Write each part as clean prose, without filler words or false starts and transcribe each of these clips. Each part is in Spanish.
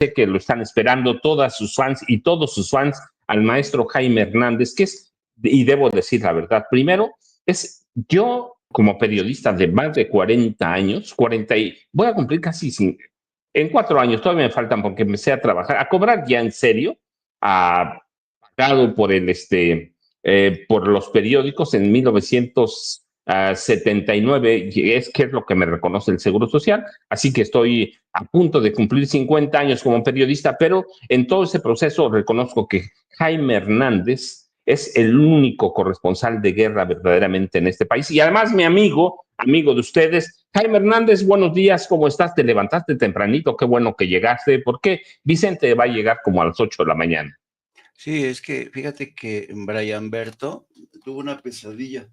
sé que lo están esperando todas sus fans y todos sus fans al maestro Jaime Hernández, que es, y debo decir la verdad, primero, es yo como periodista de más de 40 años, 40 y voy a cumplir casi en 4 años, todavía me faltan porque empecé a trabajar, a cobrar ya en serio, a, pagado por por los periódicos en 1979, que es lo que me reconoce el Seguro Social, así que estoy a punto de cumplir 50 años como periodista, pero en todo ese proceso reconozco que Jaime Hernández es el único corresponsal de guerra verdaderamente en este país. Y además, mi amigo de ustedes, Jaime Hernández, buenos días, ¿cómo estás? ¿Te levantaste tempranito? Qué bueno que llegaste. ¿Por qué Vicente va a llegar como a las 8 de la mañana? Sí, es que fíjate que Brian Berto tuvo una pesadilla.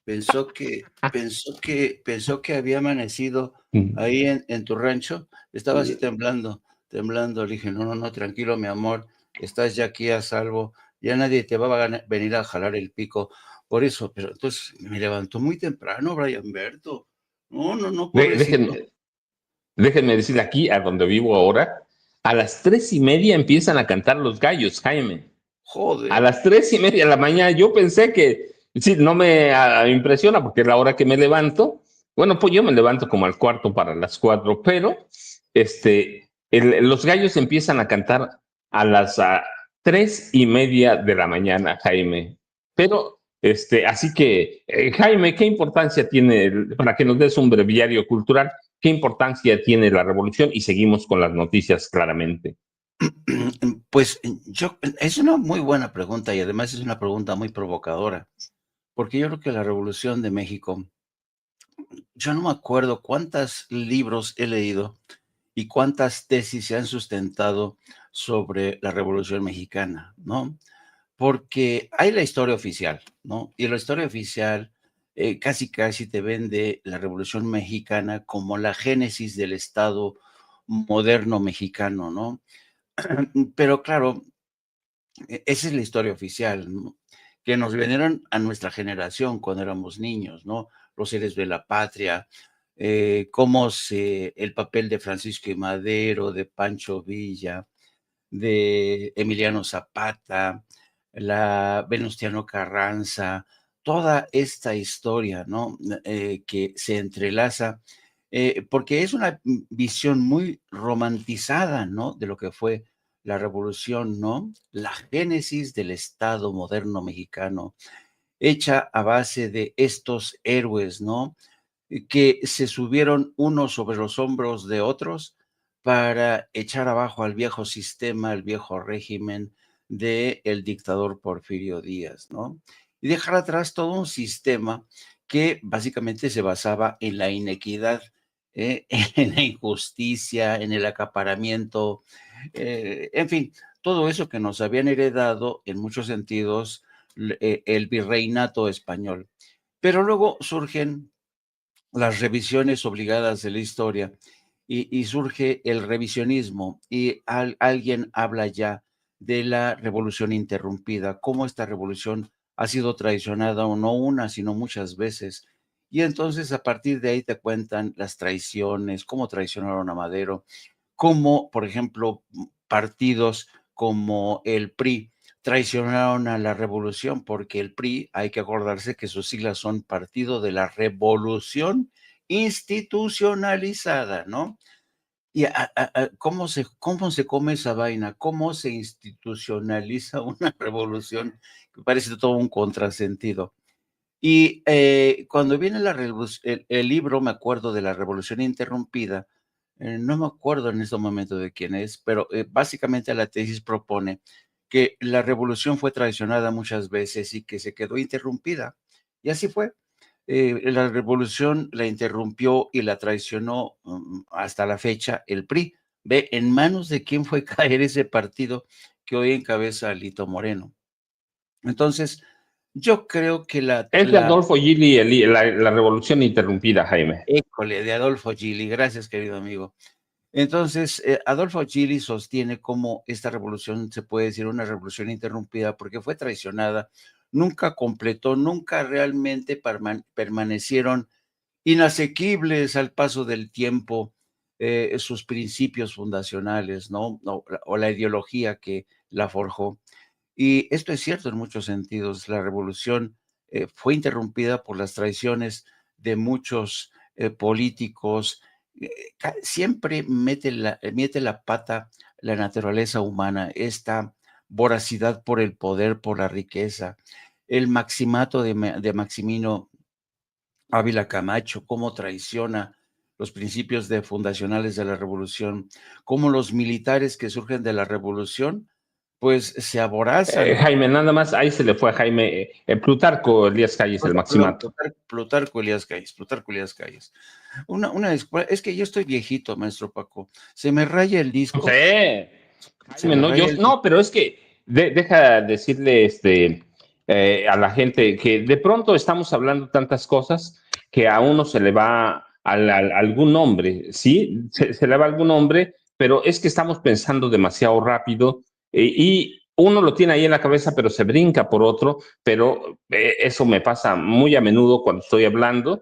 Pensó que había amanecido ahí en tu rancho. Estaba así temblando. Le dije, no, tranquilo, mi amor, estás ya aquí a salvo. Ya nadie te va a venir a jalar el pico. Por eso, pero entonces me levantó muy temprano, Brian Berto. No, pobrecito. Déjenme decirle aquí, a donde vivo ahora, a las 3:30 empiezan a cantar los gallos, Jaime. A Joder. las 3:30 de la mañana. Yo pensé que, sí, no me impresiona porque es la hora que me levanto. Bueno, pues yo me levanto como al cuarto para las 4, pero los gallos empiezan a cantar a las 3:30 de la mañana, Jaime. Pero, así que, Jaime, ¿qué importancia tiene, para que nos des un breviario cultural, qué importancia tiene la revolución? Y seguimos con las noticias claramente. Pues es una muy buena pregunta y además es una pregunta muy provocadora, porque yo creo que la Revolución de México, yo no me acuerdo cuántos libros he leído y cuántas tesis se han sustentado sobre la Revolución Mexicana, ¿no? Porque hay la historia oficial, ¿no? Y la historia oficial casi te vende la Revolución Mexicana como la génesis del Estado moderno mexicano, ¿no? Pero claro, esa es la historia oficial, ¿no? Que nos vendieron a nuestra generación cuando éramos niños, ¿no? Los héroes de la patria, el papel de Francisco y Madero, de Pancho Villa, de Emiliano Zapata, la Venustiano Carranza, toda esta historia, ¿no? Que se entrelaza, porque es una visión muy romantizada, ¿no? De lo que fue la revolución, ¿no? La génesis del Estado moderno mexicano, hecha a base de estos héroes, ¿no? Que se subieron unos sobre los hombros de otros para echar abajo al viejo sistema, al viejo régimen del dictador Porfirio Díaz, ¿no? Y dejar atrás todo un sistema que básicamente se basaba en la inequidad, en la injusticia, en el acaparamiento, en fin, todo eso que nos habían heredado en muchos sentidos el virreinato español. Pero luego surgen las revisiones obligadas de la historia y surge el revisionismo y alguien habla ya de la revolución interrumpida, cómo esta revolución ha sido traicionada o no una, sino muchas veces. Y entonces a partir de ahí te cuentan las traiciones, cómo traicionaron a Madero, cómo, por ejemplo, partidos como el PRI traicionaron a la revolución, porque el PRI, hay que acordarse que sus siglas son Partido de la Revolución Institucionalizada, ¿no? Y cómo se come esa vaina, cómo se institucionaliza una revolución, que parece todo un contrasentido. Y cuando viene el libro, me acuerdo de la Revolución Interrumpida, no me acuerdo en este momento de quién es, pero básicamente la tesis propone que la revolución fue traicionada muchas veces y que se quedó interrumpida. Y así fue. La revolución la interrumpió y la traicionó hasta la fecha el PRI. Ve en manos de quién fue caer ese partido que hoy encabeza Lito Moreno. Entonces, yo creo que Es de Adolfo Gili, la revolución interrumpida, Jaime. École, de Adolfo Gili. Gracias, querido amigo. Entonces, Adolfo Gili sostiene cómo esta revolución se puede decir una revolución interrumpida porque fue traicionada, nunca completó, nunca realmente permanecieron inasequibles al paso del tiempo sus principios fundacionales, ¿no? O la ideología que la forjó. Y esto es cierto en muchos sentidos. La revolución fue interrumpida por las traiciones de muchos políticos. Siempre mete la pata la naturaleza humana, esta voracidad por el poder, por la riqueza. El maximato de Maximino Ávila Camacho, cómo traiciona los principios fundacionales de la revolución, cómo los militares que surgen de la revolución, pues se aborazan. Jaime, nada más, ahí se le fue a Jaime, Plutarco Elías Calles, el maximato. Plutarco Elías Calles. Es que yo estoy viejito, maestro Paco. Se me raya el No disco, sé, se Jaime, me no, raya el disco. no, pero es que deja decirle a la gente que de pronto estamos hablando tantas cosas que a uno se le va algún nombre, ¿sí? Se le va algún nombre, pero es que estamos pensando demasiado rápido y uno lo tiene ahí en la cabeza, pero se brinca por otro, pero eso me pasa muy a menudo cuando estoy hablando.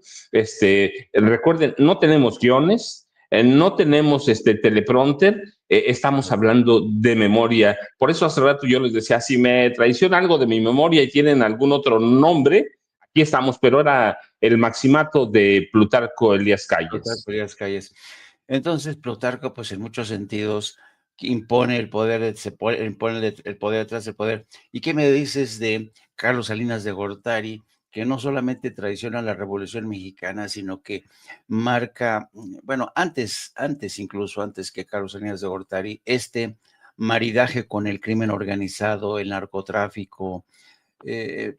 Recuerden, no tenemos guiones, no tenemos teleprompter, estamos hablando de memoria. Por eso hace rato yo les decía, si me traiciona algo de mi memoria y tienen algún otro nombre, aquí estamos, pero era el maximato de Plutarco Elías Calles. Plutarco Elías Calles. Entonces, Plutarco, pues en muchos sentidos, impone el poder, impone el poder detrás del poder. ¿Y qué me dices de Carlos Salinas de Gortari, que no solamente traiciona la Revolución Mexicana, sino que marca, bueno, incluso antes que Carlos Salinas de Gortari, este maridaje con el crimen organizado, el narcotráfico?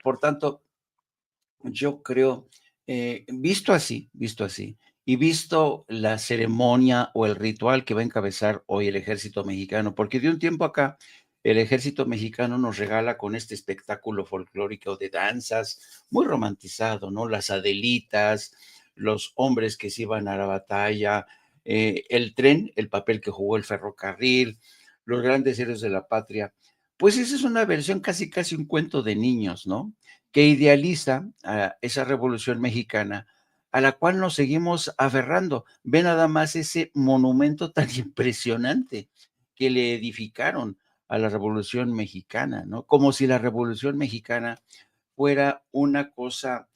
Por tanto, yo creo, visto así, y visto la ceremonia o el ritual que va a encabezar hoy el ejército mexicano, porque de un tiempo acá el ejército mexicano nos regala con este espectáculo folclórico de danzas, muy romantizado, ¿no? Las Adelitas, los hombres que se iban a la batalla, el tren, el papel que jugó el ferrocarril, los grandes héroes de la patria. Pues esa es una versión casi un cuento de niños, ¿no? Que idealiza a esa revolución mexicana a la cual nos seguimos aferrando. Ve nada más ese monumento tan impresionante que le edificaron a la revolución mexicana, ¿no? Como si la revolución mexicana fuera una cosa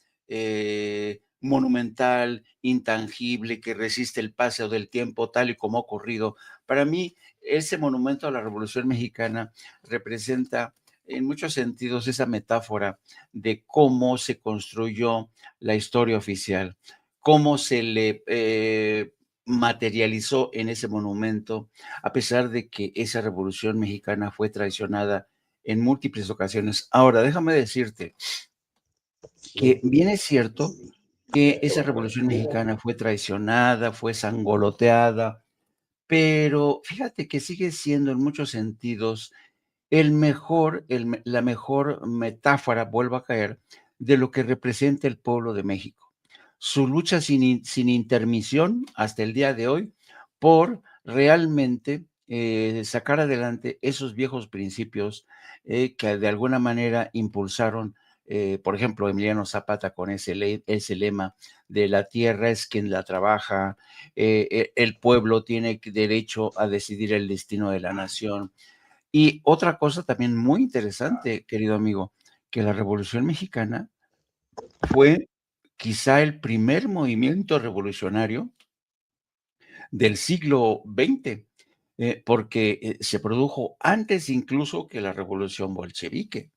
monumental, intangible, que resiste el paso del tiempo, tal y como ha ocurrido. Para mí, ese monumento a la Revolución Mexicana representa en muchos sentidos esa metáfora de cómo se construyó la historia oficial, cómo se le materializó en ese monumento, a pesar de que esa Revolución Mexicana fue traicionada en múltiples ocasiones. Ahora, déjame decirte que bien es cierto que esa Revolución Mexicana fue traicionada, fue sangoloteada, pero fíjate que sigue siendo en muchos sentidos la mejor metáfora, vuelvo a caer, de lo que representa el pueblo de México. Su lucha sin intermisión hasta el día de hoy por realmente sacar adelante esos viejos principios que de alguna manera impulsaron, por ejemplo, Emiliano Zapata con ese lema de la tierra es quien la trabaja, el pueblo tiene derecho a decidir el destino de la nación. Y otra cosa también muy interesante, querido amigo, que la Revolución Mexicana fue quizá el primer movimiento revolucionario del siglo XX, porque se produjo antes incluso que la Revolución Bolchevique.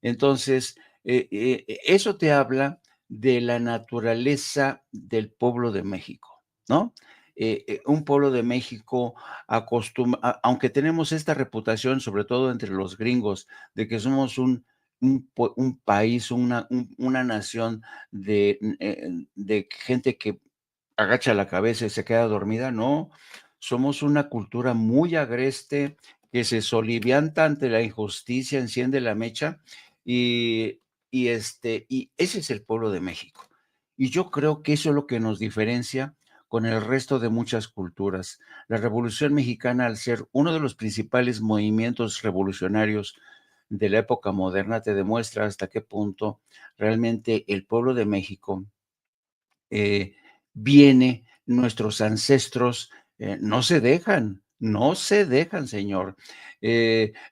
Entonces, eso te habla de la naturaleza del pueblo de México, ¿no? Un pueblo de México aunque tenemos esta reputación, sobre todo entre los gringos, de que somos un país, una nación de gente que agacha la cabeza y se queda dormida, no, somos una cultura muy agreste que se solivianta ante la injusticia, enciende la mecha y, y ese es el pueblo de México. Y yo creo que eso es lo que nos diferencia con el resto de muchas culturas. La Revolución Mexicana, al ser uno de los principales movimientos revolucionarios de la época moderna, te demuestra hasta qué punto realmente el pueblo de México eh, nuestros ancestros no se dejan, no se dejan, señor.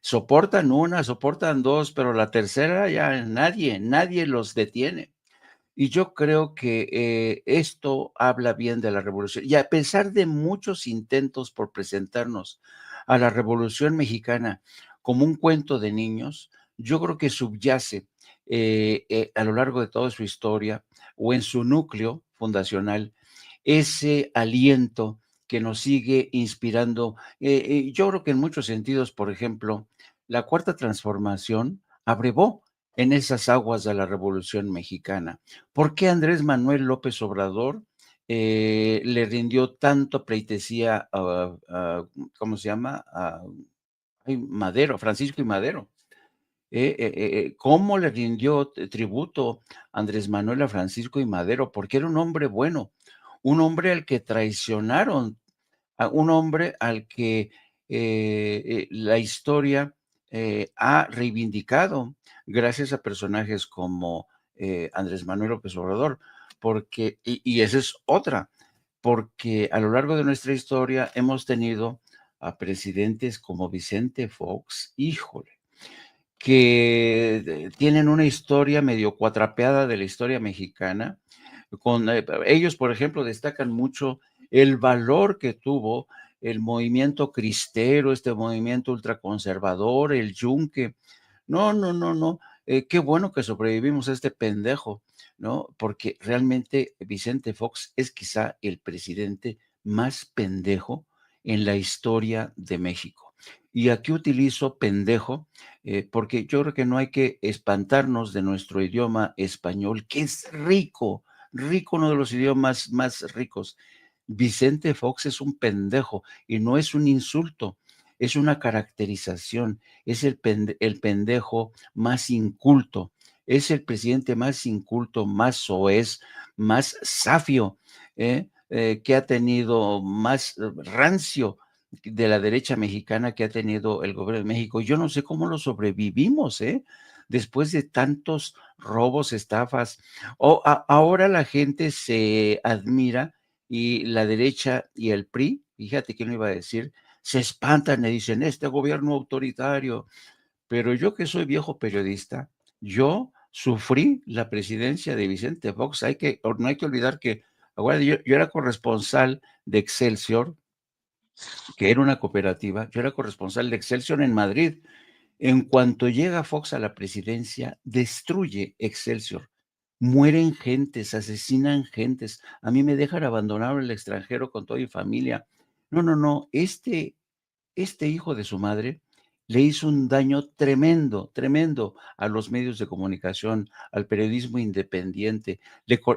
Soportan una, soportan dos, pero la tercera ya nadie los detiene. Y yo creo que esto habla bien de la revolución. Y a pesar de muchos intentos por presentarnos a la Revolución Mexicana como un cuento de niños, yo creo que subyace a lo largo de toda su historia o en su núcleo fundacional ese aliento que nos sigue inspirando. Yo creo que en muchos sentidos, por ejemplo, la Cuarta Transformación abrevó en esas aguas de la Revolución Mexicana. ¿Por qué Andrés Manuel López Obrador le rindió tanto pleitesía ¿cómo se llama? Madero, Francisco y Madero. ¿Cómo le rindió tributo Andrés Manuel a Francisco y Madero? Porque era un hombre bueno, un hombre al que traicionaron, a un hombre al que la historia ha reivindicado gracias a personajes como Andrés Manuel López Obrador, porque, y esa es otra, porque a lo largo de nuestra historia hemos tenido a presidentes como Vicente Fox, híjole, que tienen una historia medio cuatrapeada de la historia mexicana. Ellos, por ejemplo, destacan mucho el valor que tuvo el movimiento cristero, este movimiento ultraconservador, el yunque. No, no, no, no. Qué bueno que sobrevivimos a este pendejo, ¿no? Porque realmente Vicente Fox es quizá el presidente más pendejo en la historia de México. Y aquí utilizo pendejo porque yo creo que no hay que espantarnos de nuestro idioma español, que es rico, rico, uno de los idiomas más ricos. Vicente Fox es un pendejo y no es un insulto, es una caracterización, es el pendejo más inculto, es el presidente más inculto, más soez, más safio, que ha tenido más rancio de la derecha mexicana que ha tenido el gobierno de México. Yo no sé cómo lo sobrevivimos, después de tantos robos, estafas. Ahora la gente se admira y la derecha y el PRI, fíjate que no iba a decir, se espantan y dicen, este gobierno autoritario. Pero yo que soy viejo periodista, yo sufrí la presidencia de Vicente Fox. No hay que olvidar que ahora yo era corresponsal de Excelsior, que era una cooperativa, yo era corresponsal de Excelsior en Madrid. En cuanto llega Fox a la presidencia, destruye Excelsior. Mueren gentes, asesinan gentes. A mí me dejan abandonado en el extranjero con toda mi familia. No, no, no. Este hijo de su madre le hizo un daño tremendo, tremendo a los medios de comunicación, al periodismo independiente.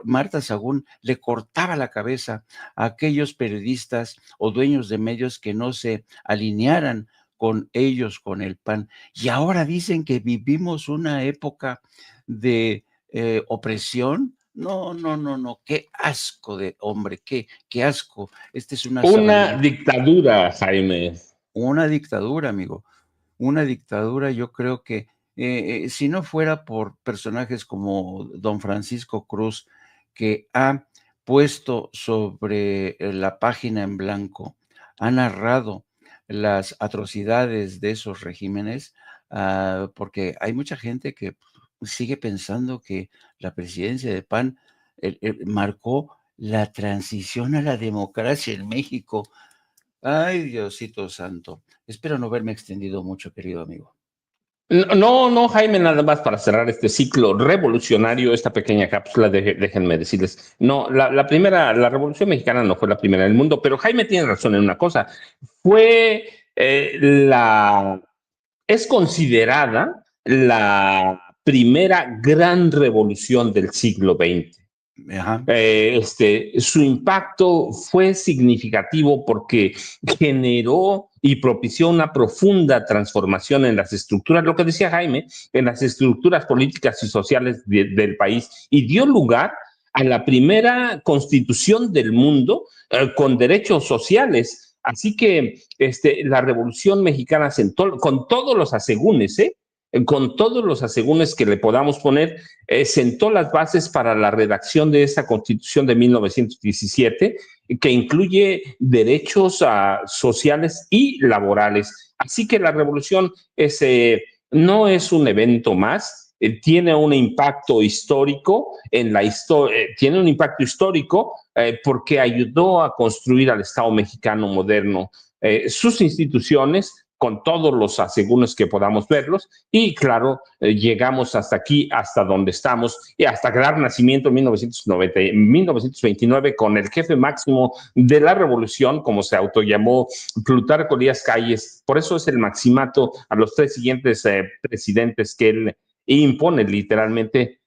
Marta Sagún le cortaba la cabeza a aquellos periodistas o dueños de medios que no se alinearan con ellos, con el PAN. Y ahora dicen que vivimos una época de opresión. No, no, no, no, qué asco de hombre, qué asco. Esta es una Una sabanera. dictadura, Jaime. Una dictadura, amigo, una dictadura. Yo creo que si no fuera por personajes como don Francisco Cruz, que ha puesto sobre la página en blanco, ha narrado las atrocidades de esos regímenes, porque hay mucha gente que sigue pensando que la presidencia de PAN marcó la transición a la democracia en México. Ay, Diosito santo. Espero no haberme extendido mucho, querido amigo. No, no, Jaime, nada más para cerrar este ciclo revolucionario, esta pequeña cápsula, déjenme decirles, no, la Revolución Mexicana no fue la primera del mundo, pero Jaime tiene razón en una cosa, fue es considerada la primera gran revolución del siglo XX. Ajá. Su impacto fue significativo porque generó y propició una profunda transformación en las estructuras, lo que decía Jaime, en las estructuras políticas y sociales del país, y dio lugar a la primera constitución del mundo con derechos sociales. Así que la Revolución Mexicana sentó con todos los asegúnes, con todos los asegúnes que le podamos poner, sentó las bases para la redacción de esta Constitución de 1917 que incluye derechos sociales y laborales. Así que la revolución no es un evento más, tiene un impacto histórico en la historia, tiene un impacto histórico porque ayudó a construir al Estado mexicano moderno, sus instituciones, con todos los asegúnes que podamos verlos, y claro, llegamos hasta aquí, hasta donde estamos, y hasta dar nacimiento en 1929 con el jefe máximo de la revolución, como se autollamó Plutarco Elías Calles. Por eso es el maximato a los tres siguientes presidentes que él impone literalmente.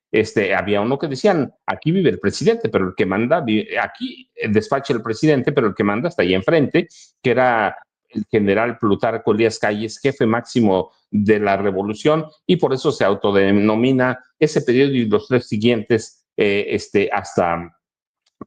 Había uno que decían, aquí vive el presidente, pero el que manda, aquí despacha el presidente, pero el que manda está ahí enfrente, que era el general Plutarco Elías Calles, jefe máximo de la revolución, y por eso se autodenomina ese periodo y los tres siguientes hasta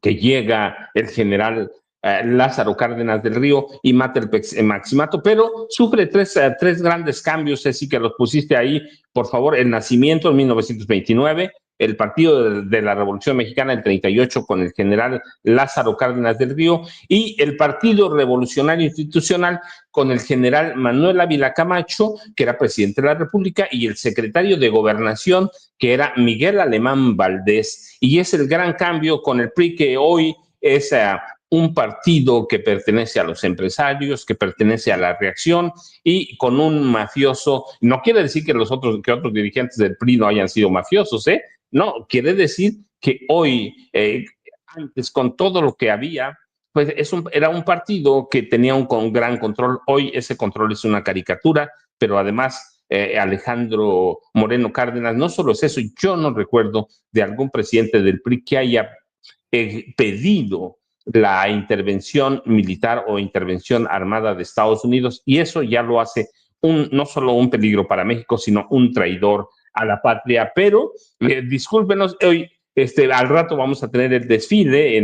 que llega el general Lázaro Cárdenas del Río y mata el maximato, pero sufre tres grandes cambios, así que los pusiste ahí, por favor. El nacimiento en 1929, el Partido de la Revolución Mexicana el 38 con el general Lázaro Cárdenas del Río, y el Partido Revolucionario Institucional con el general Manuel Ávila Camacho, que era presidente de la República, y el secretario de Gobernación, que era Miguel Alemán Valdés. Y es el gran cambio con el PRI, que hoy es un partido que pertenece a los empresarios, que pertenece a la reacción, y con un mafioso. No quiere decir que otros dirigentes del PRI no hayan sido mafiosos, ¿eh? No, quiere decir que hoy, antes, con todo lo que había, pues era un partido que tenía un gran control. Hoy ese control es una caricatura, pero además Alejandro Moreno Cárdenas, no solo es eso, yo no recuerdo de algún presidente del PRI que haya pedido la intervención militar o intervención armada de Estados Unidos, y eso ya lo hace no solo un peligro para México, sino un traidor a la patria. Pero discúlpenos, hoy al rato vamos a tener el desfile,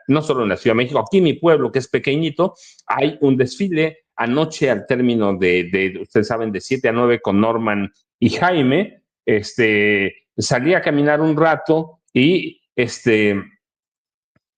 no solo en la Ciudad de México, aquí en mi pueblo, que es pequeñito, hay un desfile anoche al término ustedes saben, de 7 a 9 con Norman y Jaime. Salí a caminar un rato y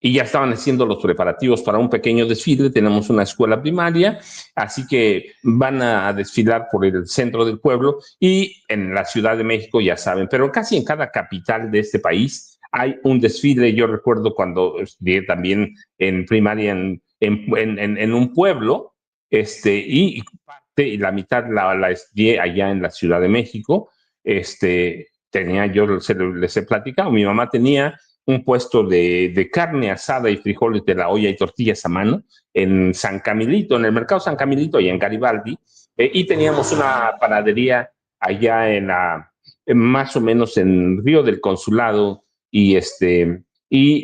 ya estaban haciendo los preparativos para un pequeño desfile. Tenemos una escuela primaria, así que van a desfilar por el centro del pueblo y en la Ciudad de México, ya saben, pero casi en cada capital de este país hay un desfile. Yo recuerdo cuando estudié también en primaria en un pueblo, y la mitad la estudié allá en la Ciudad de México. Les he platicado, mi mamá tenía un puesto de carne asada y frijoles de la olla y tortillas a mano en San Camilito, en el mercado San Camilito y en Garibaldi, y teníamos una panadería allá más o menos en Río del Consulado y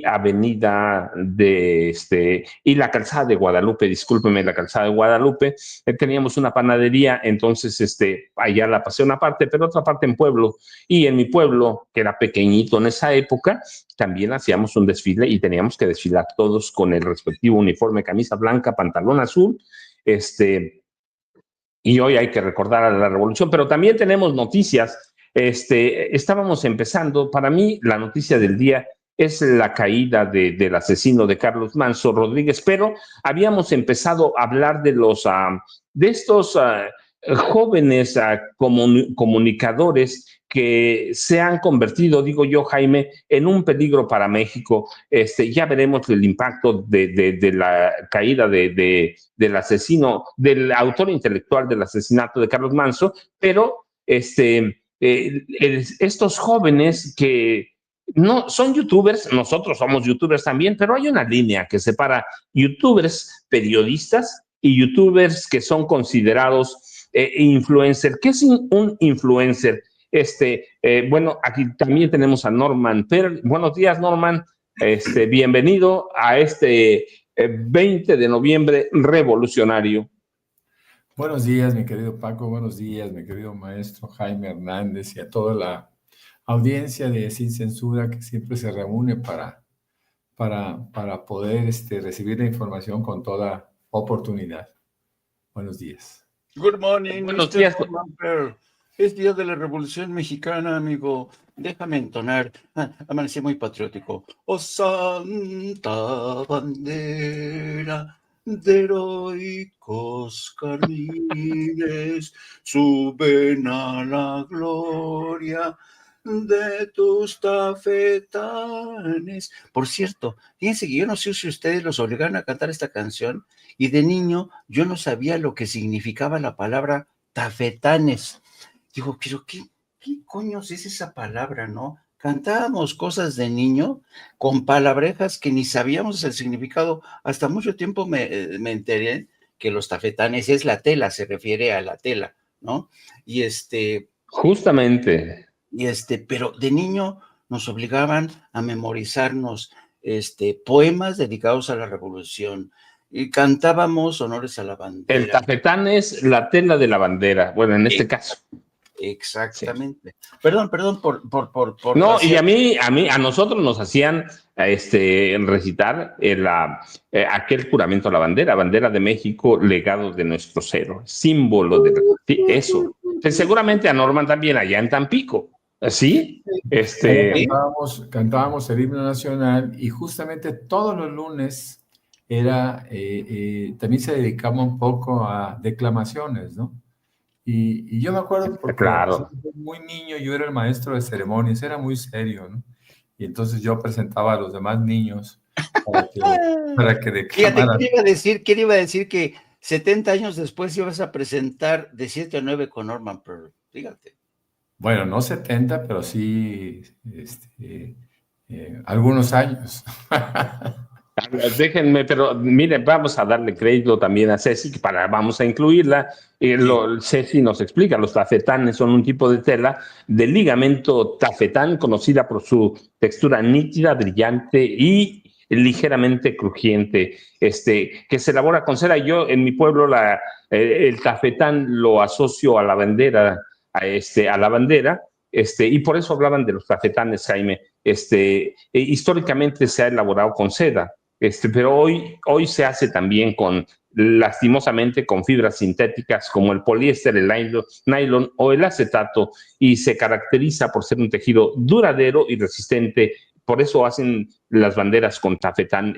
Avenida y la Calzada de Guadalupe, discúlpeme, la Calzada de Guadalupe. Teníamos una panadería, entonces allá la pasé una parte, pero otra parte en pueblo, y en mi pueblo, que era pequeñito en esa época, también hacíamos un desfile y teníamos que desfilar todos con el respectivo uniforme, camisa blanca, pantalón azul, y hoy hay que recordar a la revolución, pero también tenemos noticias. Estábamos empezando, para mí la noticia del día es la caída del asesino de Carlos Manso Rodríguez, pero habíamos empezado a hablar de estos jóvenes comunicadores que se han convertido, digo yo, Jaime, en un peligro para México. Ya veremos el impacto de la caída del asesino, del autor intelectual del asesinato de Carlos Manso, pero estos jóvenes que no son youtubers, nosotros somos youtubers también, pero hay una línea que separa youtubers periodistas y youtubers que son considerados influencer. ¿Qué es un influencer? Bueno, aquí también tenemos a Norman Perl. Buenos días, Norman. Bienvenido a 20 de noviembre revolucionario. Buenos días, mi querido Paco. Buenos días, mi querido maestro Jaime Hernández, y a toda la audiencia de Sin Censura que siempre se reúne para poder recibir la información con toda oportunidad. Buenos días. Good morning, buenos días. Es día de la Revolución Mexicana, amigo. Déjame entonar. Amanecí muy patriótico. Oh, santa bandera de heroicos carmines, suben a la gloria de tus tafetanes. Por cierto, fíjense que yo no sé si ustedes los obligaron a cantar esta canción, y de niño yo no sabía lo que significaba la palabra tafetanes. Digo, pero ¿qué coños es esa palabra, no? Cantábamos cosas de niño con palabrejas que ni sabíamos el significado. Hasta mucho tiempo me enteré que los tafetanes es la tela, se refiere a la tela, ¿no? Y Justamente. pero de niño nos obligaban a memorizarnos poemas dedicados a la revolución, y cantábamos honores a la El bandera. tafetán es la tela de la bandera, bueno, en este caso. Sí. Exactamente. Perdón por No, y vaciar. a nosotros nos hacían recitar aquel juramento a la bandera de México, legado de nuestros héroes, símbolo de sí, eso. Seguramente a Norman también allá en Tampico, ¿sí? Allá cantábamos el himno nacional y justamente todos los lunes también se dedicaba un poco a declamaciones, ¿no? Y yo me acuerdo porque Claro. muy niño yo era el maestro de ceremonias, era muy serio, ¿no? Y entonces yo presentaba a los demás niños para que Fíjate, declamaran. ¿quién iba a decir que 70 años después ibas a presentar de 7 a 9 con Norman Pearl? Fíjate. Bueno, no 70, pero sí algunos años. Déjenme, pero miren, vamos a darle crédito también a Ceci, vamos a incluirla. Ceci nos explica, los tafetanes son un tipo de tela de ligamento tafetán, conocida por su textura nítida, brillante y ligeramente crujiente, que se elabora con cera. Yo en mi pueblo el tafetán lo asocio a la bandera, a la bandera, y por eso hablaban de los tafetanes, Jaime. Históricamente se ha elaborado con seda. Pero hoy se hace también lastimosamente, con fibras sintéticas como el poliéster, el nylon o el acetato, y se caracteriza por ser un tejido duradero y resistente. Por eso hacen las banderas con tafetán,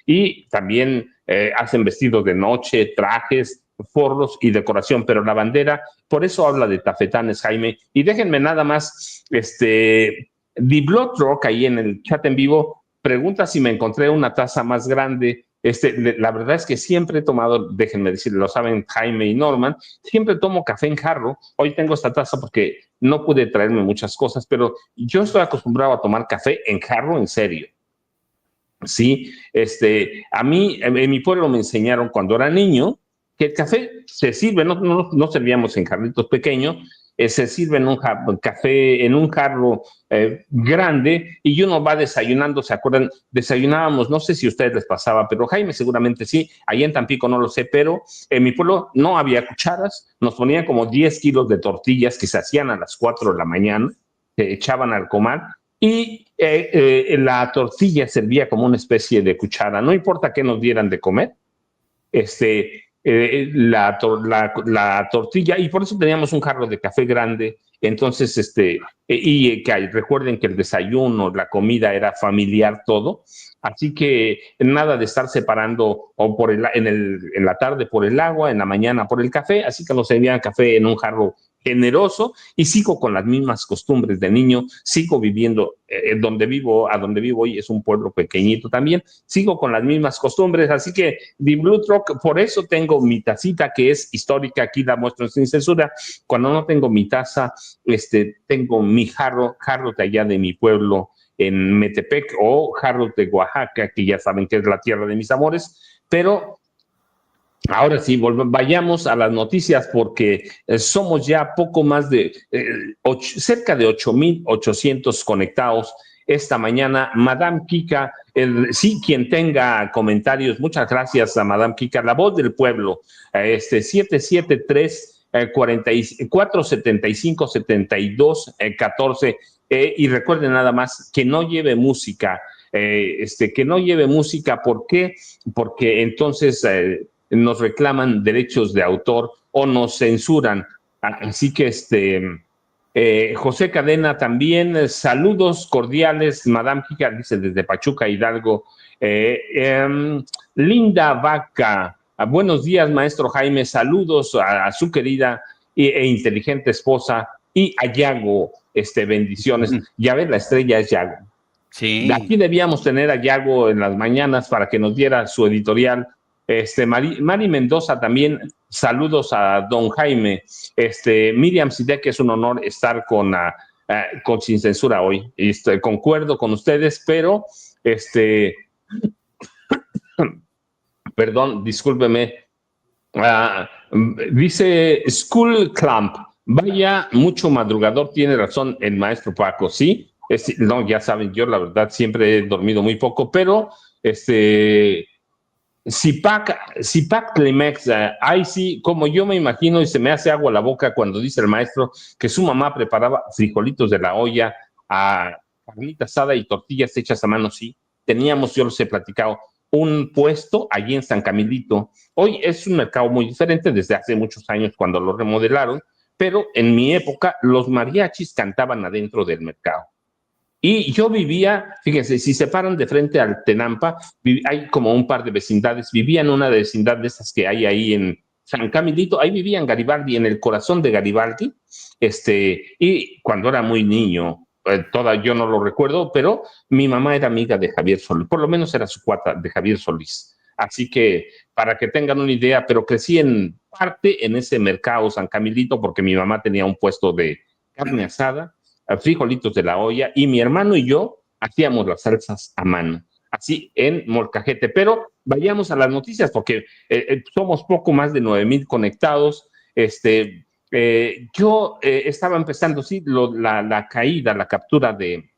y también hacen vestidos de noche, trajes, forros y decoración, pero la bandera, por eso habla de tafetanes, Jaime. Y déjenme nada más, The Blood Rock ahí en el chat en vivo pregunta si me encontré una taza más grande. La verdad es que siempre he tomado, déjenme decir, lo saben Jaime y Norman, siempre tomo café en jarro. Hoy tengo esta taza porque no pude traerme muchas cosas, pero yo estoy acostumbrado a tomar café en jarro, en serio. Sí, a mí en mi pueblo me enseñaron cuando era niño que el café se sirve, no servíamos en jarritos pequeños, se sirve en un café, en un jarro grande, y uno va desayunando. ¿Se acuerdan? Desayunábamos, no sé si a ustedes les pasaba, pero Jaime seguramente sí, allá en Tampico no lo sé, pero en mi pueblo no había cucharas, nos ponían como 10 kilos de tortillas que se hacían a las 4 de la mañana, se echaban al comal, y la tortilla servía como una especie de cuchara, no importa qué nos dieran de comer, la tortilla, y por eso teníamos un jarro de café grande. Entonces, recuerden que el desayuno, la comida era familiar todo, así que nada de estar separando o en la tarde por el agua, en la mañana por el café, así que nos servían café en un jarro generoso, y sigo con las mismas costumbres de niño, sigo viviendo a donde vivo hoy es un pueblo pequeñito también, sigo con las mismas costumbres, así que The Blue Rock, por eso tengo mi tacita que es histórica, aquí la muestro sin censura. Cuando no tengo mi taza, tengo mi jarro de allá de mi pueblo en Metepec, o jarro de Oaxaca, que ya saben que es la tierra de mis amores. Pero ahora sí, vayamos a las noticias, porque somos ya poco más de cerca de 8,800 conectados esta mañana. Madame Kika, sí, quien tenga comentarios, muchas gracias a Madame Kika, la voz del pueblo, 773 475 72 14, y recuerden nada más que no lleve música, ¿por qué? Porque entonces nos reclaman derechos de autor o nos censuran. Así que José Cadena también, saludos cordiales, Madame Kika, dice desde Pachuca, Hidalgo. Linda Vaca, buenos días, maestro Jaime, saludos a su querida e inteligente esposa y a Yago, bendiciones. Ya ves, la estrella es Yago. Sí. Aquí debíamos tener a Yago en las mañanas para que nos diera su editorial. Mari Mendoza también, saludos a don Jaime. Miriam Sidek, es un honor estar con Sin Censura hoy. Concuerdo con ustedes, pero perdón, discúlpeme. Dice School Clamp, vaya, mucho madrugador, tiene razón el maestro Paco, ¿sí? No, ya saben, yo la verdad siempre he dormido muy poco, pero Zipac Climex, ahí sí, como yo me imagino y se me hace agua la boca cuando dice el maestro que su mamá preparaba frijolitos de la olla, carnita asada y tortillas hechas a mano, sí. Teníamos, yo los he platicado, un puesto allí en San Camilito. Hoy es un mercado muy diferente desde hace muchos años cuando lo remodelaron, pero en mi época los mariachis cantaban adentro del mercado. Y yo vivía, fíjense, si se paran de frente al Tenampa, hay como un par de vecindades, vivía en una vecindad de esas que hay ahí en San Camilito, ahí vivía en Garibaldi, en el corazón de Garibaldi, y cuando era muy niño, yo no lo recuerdo, pero mi mamá era amiga de Javier Solís, por lo menos era su cuata de Javier Solís. Así que, para que tengan una idea, pero crecí en parte en ese mercado San Camilito porque mi mamá tenía un puesto de carne asada, frijolitos de la olla, y mi hermano y yo hacíamos las salsas a mano, así en molcajete. Pero vayamos a las noticias, porque somos poco más de 9,000 conectados. Yo estaba empezando, sí, la caída, la captura de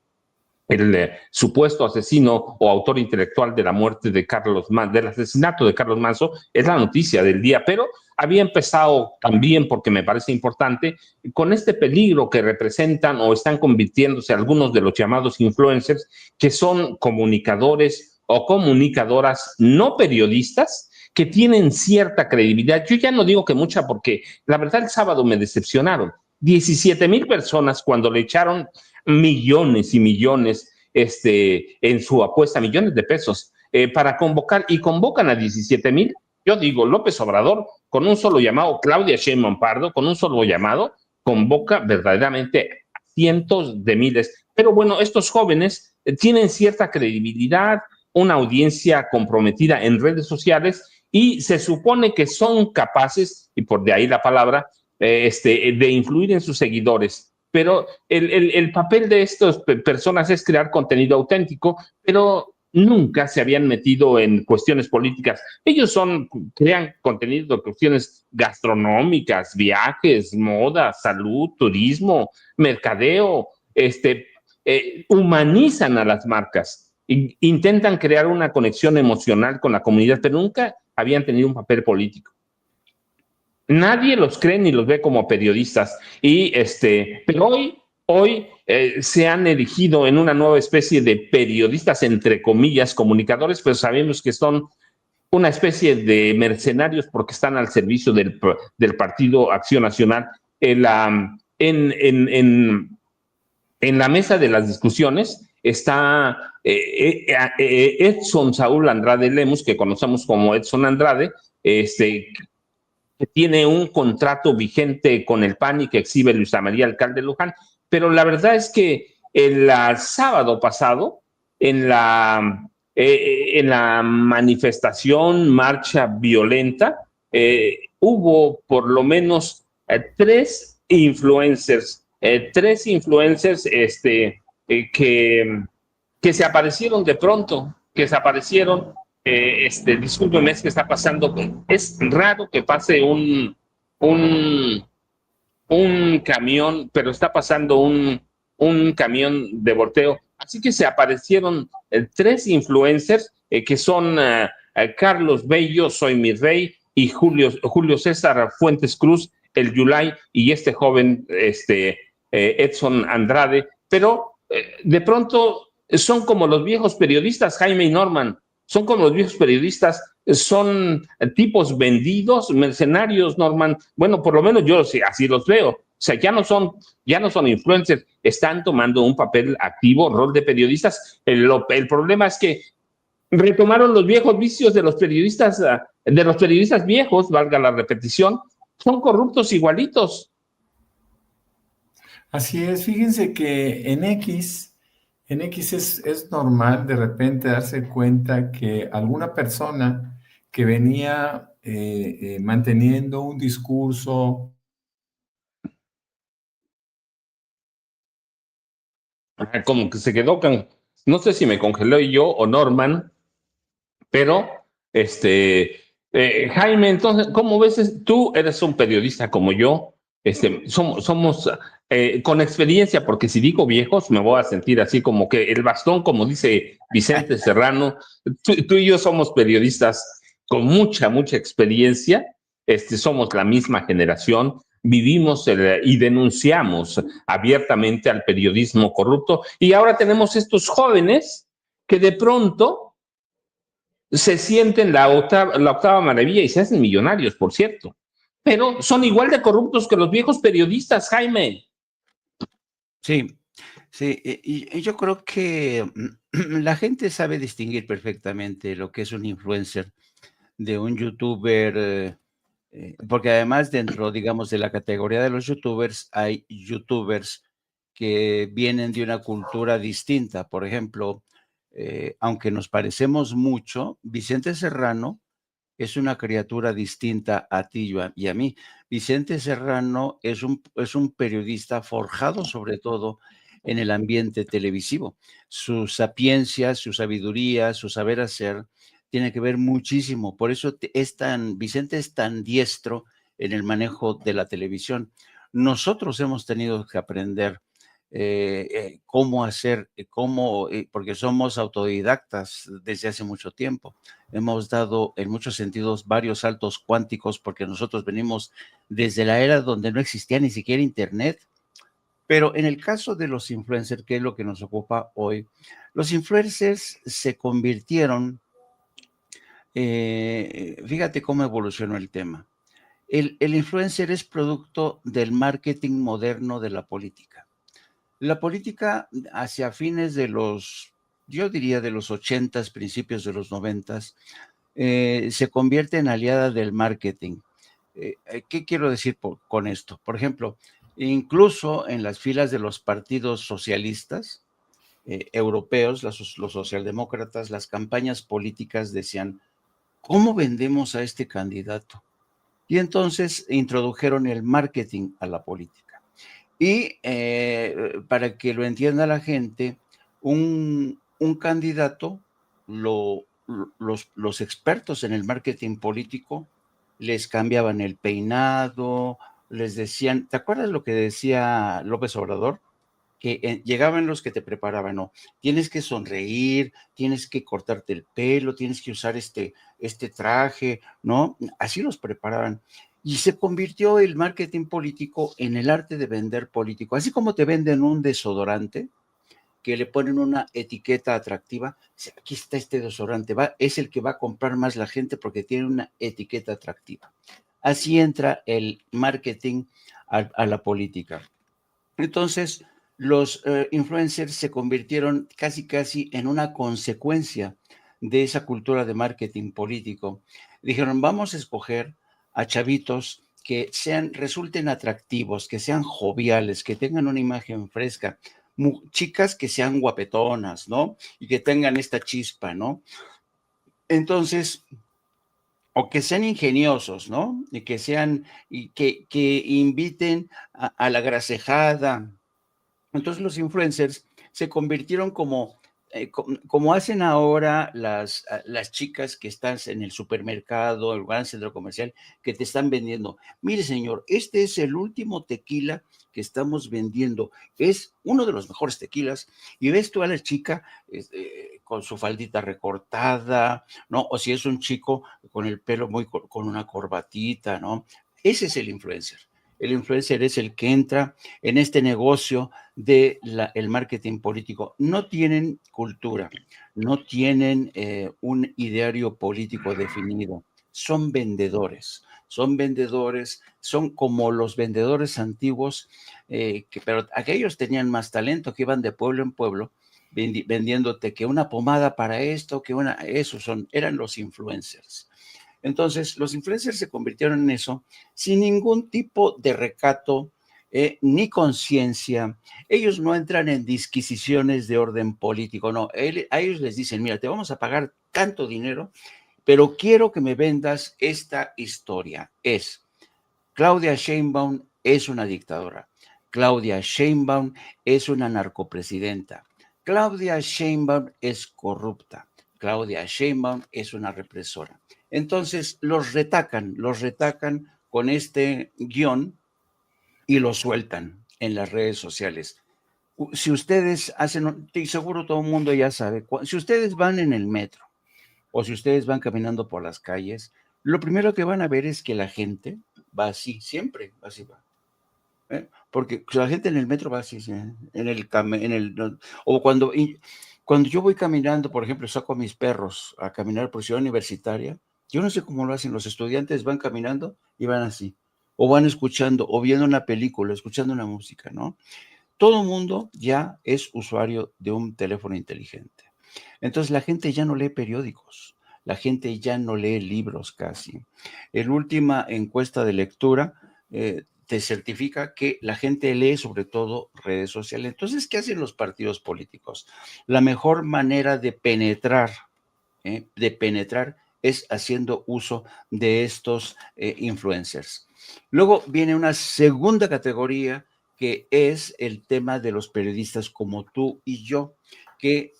el supuesto asesino o autor intelectual de la muerte de Carlos Manso, del asesinato de Carlos Manso, es la noticia del día, pero había empezado también, porque me parece importante, con este peligro que representan o están convirtiéndose algunos de los llamados influencers, que son comunicadores o comunicadoras no periodistas, que tienen cierta credibilidad. Yo ya no digo que mucha, porque la verdad el sábado me decepcionaron. 17,000 personas cuando le echaron millones y millones en su apuesta, millones de pesos, para convocar, y convocan a 17,000. Yo digo, López Obrador, con un solo llamado, Claudia Sheinbaum Pardo, con un solo llamado, convoca verdaderamente a cientos de miles. Pero bueno, estos jóvenes tienen cierta credibilidad, una audiencia comprometida en redes sociales, y se supone que son capaces, y por de ahí la palabra, de influir en sus seguidores. Pero el papel de estas personas es crear contenido auténtico, pero nunca se habían metido en cuestiones políticas. Ellos crean contenido de cuestiones gastronómicas, viajes, moda, salud, turismo, mercadeo, humanizan a las marcas, intentan crear una conexión emocional con la comunidad, pero nunca habían tenido un papel político. Nadie los cree ni los ve como periodistas. Pero hoy se han erigido en una nueva especie de periodistas, entre comillas, comunicadores, pero sabemos que son una especie de mercenarios porque están al servicio del Partido Acción Nacional. En la mesa de las discusiones está Edson Saúl Andrade Lemus, que conocemos como Edson Andrade, que tiene un contrato vigente con el PAN y que exhibe Luisa María Alcalde Luján. Pero la verdad es que el sábado pasado, en la manifestación, marcha violenta, hubo por lo menos tres influencers que se aparecieron de pronto, discúlpeme, es que está pasando, es raro que pase un camión, pero está pasando un camión de volteo. Así que se aparecieron tres influencers que son Carlos Bello, Soy Mi Rey, y Julio César Fuentes Cruz, el Yulai, y este joven Edson Andrade. Pero de pronto son como los viejos periodistas, Jaime y Norman, son como los viejos periodistas, son tipos vendidos, mercenarios, Norman. Bueno, por lo menos yo sí, así los veo. O sea, ya no son influencers, están tomando un papel activo, rol de periodistas. El problema es que retomaron los viejos vicios de los periodistas viejos, valga la repetición, son corruptos igualitos. Así es, fíjense que en X es normal de repente darse cuenta que alguna persona que venía manteniendo un discurso. Como que se quedó, no sé si me congeló yo o Norman, pero Jaime, entonces, ¿cómo ves? Tú eres un periodista como yo, somos con experiencia, porque si digo viejos me voy a sentir así como que el bastón, como dice Vicente Serrano, tú y yo somos periodistas con mucha experiencia, somos la misma generación, vivimos y denunciamos abiertamente al periodismo corrupto, y ahora tenemos estos jóvenes que de pronto se sienten la octava maravilla y se hacen millonarios, por cierto. Pero son igual de corruptos que los viejos periodistas, Jaime. Sí, sí, y yo creo que la gente sabe distinguir perfectamente lo que es un influencer de un youtuber, porque además dentro, digamos, de la categoría de los youtubers, hay youtubers que vienen de una cultura distinta. Por ejemplo, aunque nos parecemos mucho, Vicente Serrano es una criatura distinta a ti y a mí. Vicente Serrano es un periodista forjado sobre todo en el ambiente televisivo. Su sapiencia, su sabiduría, su saber hacer tiene que ver muchísimo. Por eso Vicente es tan diestro en el manejo de la televisión. Nosotros hemos tenido que aprender cómo hacer, porque somos autodidactas desde hace mucho tiempo. Hemos dado en muchos sentidos varios saltos cuánticos porque nosotros venimos desde la era donde no existía ni siquiera internet. Pero en el caso de los influencers, que es lo que nos ocupa hoy, los influencers se convirtieron, fíjate cómo evolucionó el tema. El influencer es producto del marketing moderno de la política. La política hacia fines de yo diría de los 80s, principios de los 90s, se convierte en aliada del marketing. ¿Qué quiero decir con esto? Por ejemplo, incluso en las filas de los partidos socialistas europeos, los socialdemócratas, las campañas políticas decían, ¿cómo vendemos a este candidato? Y entonces introdujeron el marketing a la política. Y para que lo entienda la gente, un candidato, los expertos en el marketing político les cambiaban el peinado, les decían, ¿te acuerdas lo que decía López Obrador? Que llegaban los que te preparaban, no, tienes que sonreír, tienes que cortarte el pelo, tienes que usar este traje, ¿no? Así los preparaban. Y se convirtió el marketing político en el arte de vender político. Así como te venden un desodorante, que le ponen una etiqueta atractiva, aquí está este desodorante, es el que va a comprar más la gente porque tiene una etiqueta atractiva. Así entra el marketing a la política. Entonces, los influencers se convirtieron casi en una consecuencia de esa cultura de marketing político. Dijeron, vamos a escoger a chavitos que resulten atractivos, que sean joviales, que tengan una imagen fresca, chicas que sean guapetonas, ¿no? Y que tengan esta chispa, ¿no? Entonces, o que sean ingeniosos, ¿no? Y que inviten a la grasejada. Entonces los influencers se convirtieron como hacen ahora las chicas que están en el supermercado, el gran centro comercial, que te están vendiendo. Mire, señor, este es el último tequila que estamos vendiendo. Es uno de los mejores tequilas. Y ves tú a la chica con su faldita recortada, ¿no? O si es un chico con el pelo con una corbatita, ¿no? Ese es el influencer. El influencer es el que entra en este negocio de el marketing político. No tienen cultura, no tienen un ideario político definido. Son vendedores, son como los vendedores antiguos, pero aquellos tenían más talento, que iban de pueblo en pueblo vendiéndote que una pomada para esto, eran los influencers. Entonces, los influencers se convirtieron en eso sin ningún tipo de recato ni conciencia. Ellos no entran en disquisiciones de orden político, no. A ellos les dicen, mira, te vamos a pagar tanto dinero, pero quiero que me vendas esta historia. Claudia Sheinbaum es una dictadora. Claudia Sheinbaum es una narcopresidenta. Claudia Sheinbaum es corrupta. Claudia Sheinbaum es una represora. Entonces los retacan con este guión y lo sueltan en las redes sociales. Si ustedes hacen, y seguro todo el mundo ya sabe, si ustedes van en el metro o si ustedes van caminando por las calles, lo primero que van a ver es que la gente va así, siempre así va. Porque la gente en el metro va así, o cuando yo voy caminando, por ejemplo, saco a mis perros a caminar por Ciudad Universitaria, yo no sé cómo lo hacen, los estudiantes van caminando y van así, o van escuchando, o viendo una película, escuchando una música, ¿no? Todo el mundo ya es usuario de un teléfono inteligente. Entonces la gente ya no lee periódicos, la gente ya no lee libros casi. En la última encuesta de lectura te certifica que la gente lee sobre todo redes sociales. Entonces, ¿qué hacen los partidos políticos? La mejor manera de penetrar es haciendo uso de estos influencers. Luego viene una segunda categoría que es el tema de los periodistas como tú y yo, que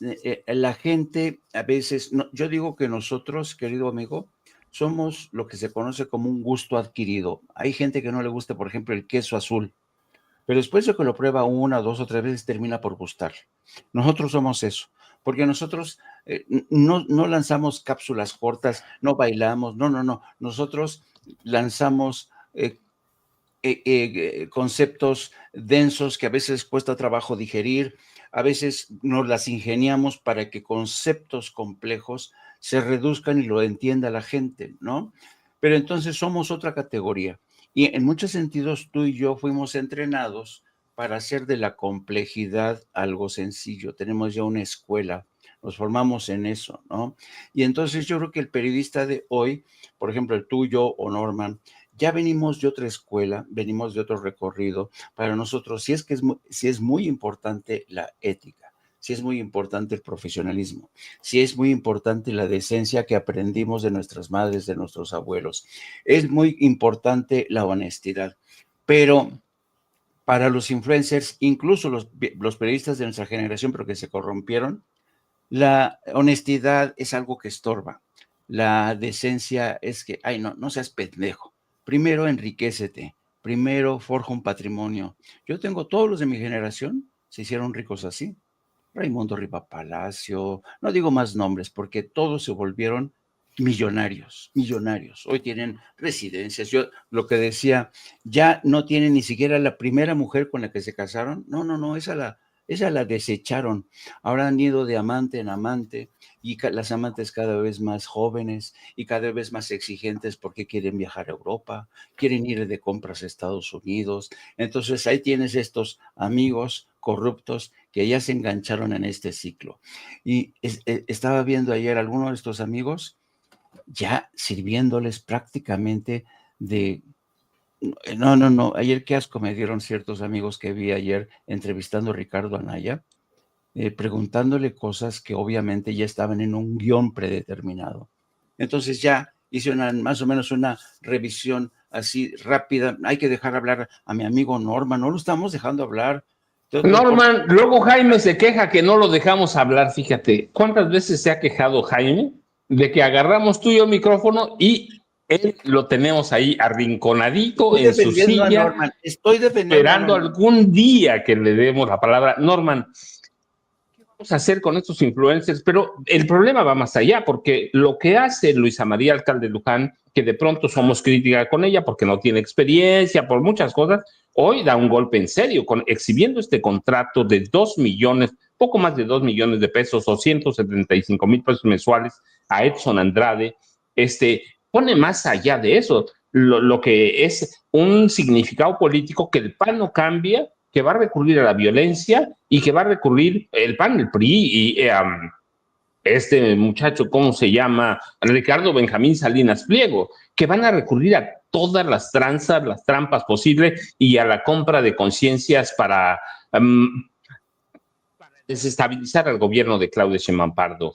la gente a veces, yo digo que nosotros, querido amigo, somos lo que se conoce como un gusto adquirido. Hay gente que no le gusta, por ejemplo, el queso azul, pero después de que lo prueba una, dos o tres veces termina por gustar. Nosotros somos eso, porque nosotros no lanzamos cápsulas cortas, no bailamos, no. Nosotros lanzamos conceptos densos que a veces cuesta trabajo digerir, a veces nos las ingeniamos para que conceptos complejos se reduzcan y lo entienda la gente, ¿no? Pero entonces somos otra categoría. Y en muchos sentidos tú y yo fuimos entrenados para hacer de la complejidad algo sencillo. Tenemos ya una escuela, nos formamos en eso, ¿no? Y entonces yo creo que el periodista de hoy, por ejemplo, el tuyo o Norman, ya venimos de otra escuela, venimos de otro recorrido. Para nosotros, sí es muy importante la ética, sí es muy importante el profesionalismo, sí es muy importante la decencia que aprendimos de nuestras madres, de nuestros abuelos. Es muy importante la honestidad, pero para los influencers, incluso los periodistas de nuestra generación, pero que se corrompieron, la honestidad es algo que estorba. La decencia es que, ay, no seas pendejo. Primero enriquécete, primero forja un patrimonio. Yo tengo todos los de mi generación, se hicieron ricos así. Raimundo Riva Palacio, no digo más nombres porque todos se volvieron millonarios. Hoy tienen residencias. Yo lo que decía, ya no tienen ni siquiera la primera mujer con la que se casaron. No, esa la desecharon. Ahora han ido de amante en amante y las amantes cada vez más jóvenes y cada vez más exigentes porque quieren viajar a Europa, quieren ir de compras a Estados Unidos. Entonces ahí tienes estos amigos corruptos que ya se engancharon en este ciclo. Y estaba viendo ayer a algunos de estos amigos ya sirviéndoles prácticamente de... No. Ayer qué asco me dieron ciertos amigos que vi ayer entrevistando a Ricardo Anaya, preguntándole cosas que obviamente ya estaban en un guión predeterminado. Entonces ya hice más o menos una revisión así rápida. Hay que dejar hablar a mi amigo Norman, no lo estamos dejando hablar. Norman, luego Jaime se queja que no lo dejamos hablar, fíjate. ¿Cuántas veces se ha quejado Jaime de que agarramos tú y yo el micrófono y él lo tenemos ahí arrinconadito en su silla, estoy defendiendo esperando algún día que le demos la palabra? Norman, ¿qué vamos a hacer con estos influencers? Pero el problema va más allá, porque lo que hace Luisa María Alcalde Luján que de pronto somos crítica con ella porque no tiene experiencia, por muchas cosas, hoy da un golpe en serio, exhibiendo este contrato de 2 millones, poco más de 2 millones de pesos o 175,000 pesos mensuales a Edson Andrade. Pone más allá de eso lo que es un significado político, que el PAN no cambia, que va a recurrir a la violencia y que va a recurrir el PAN, el PRI y este muchacho, ¿cómo se llama? Ricardo Benjamín Salinas Pliego, que van a recurrir a todas las tranzas, las trampas posibles y a la compra de conciencias para desestabilizar al gobierno de Claudia Sheinbaum Pardo,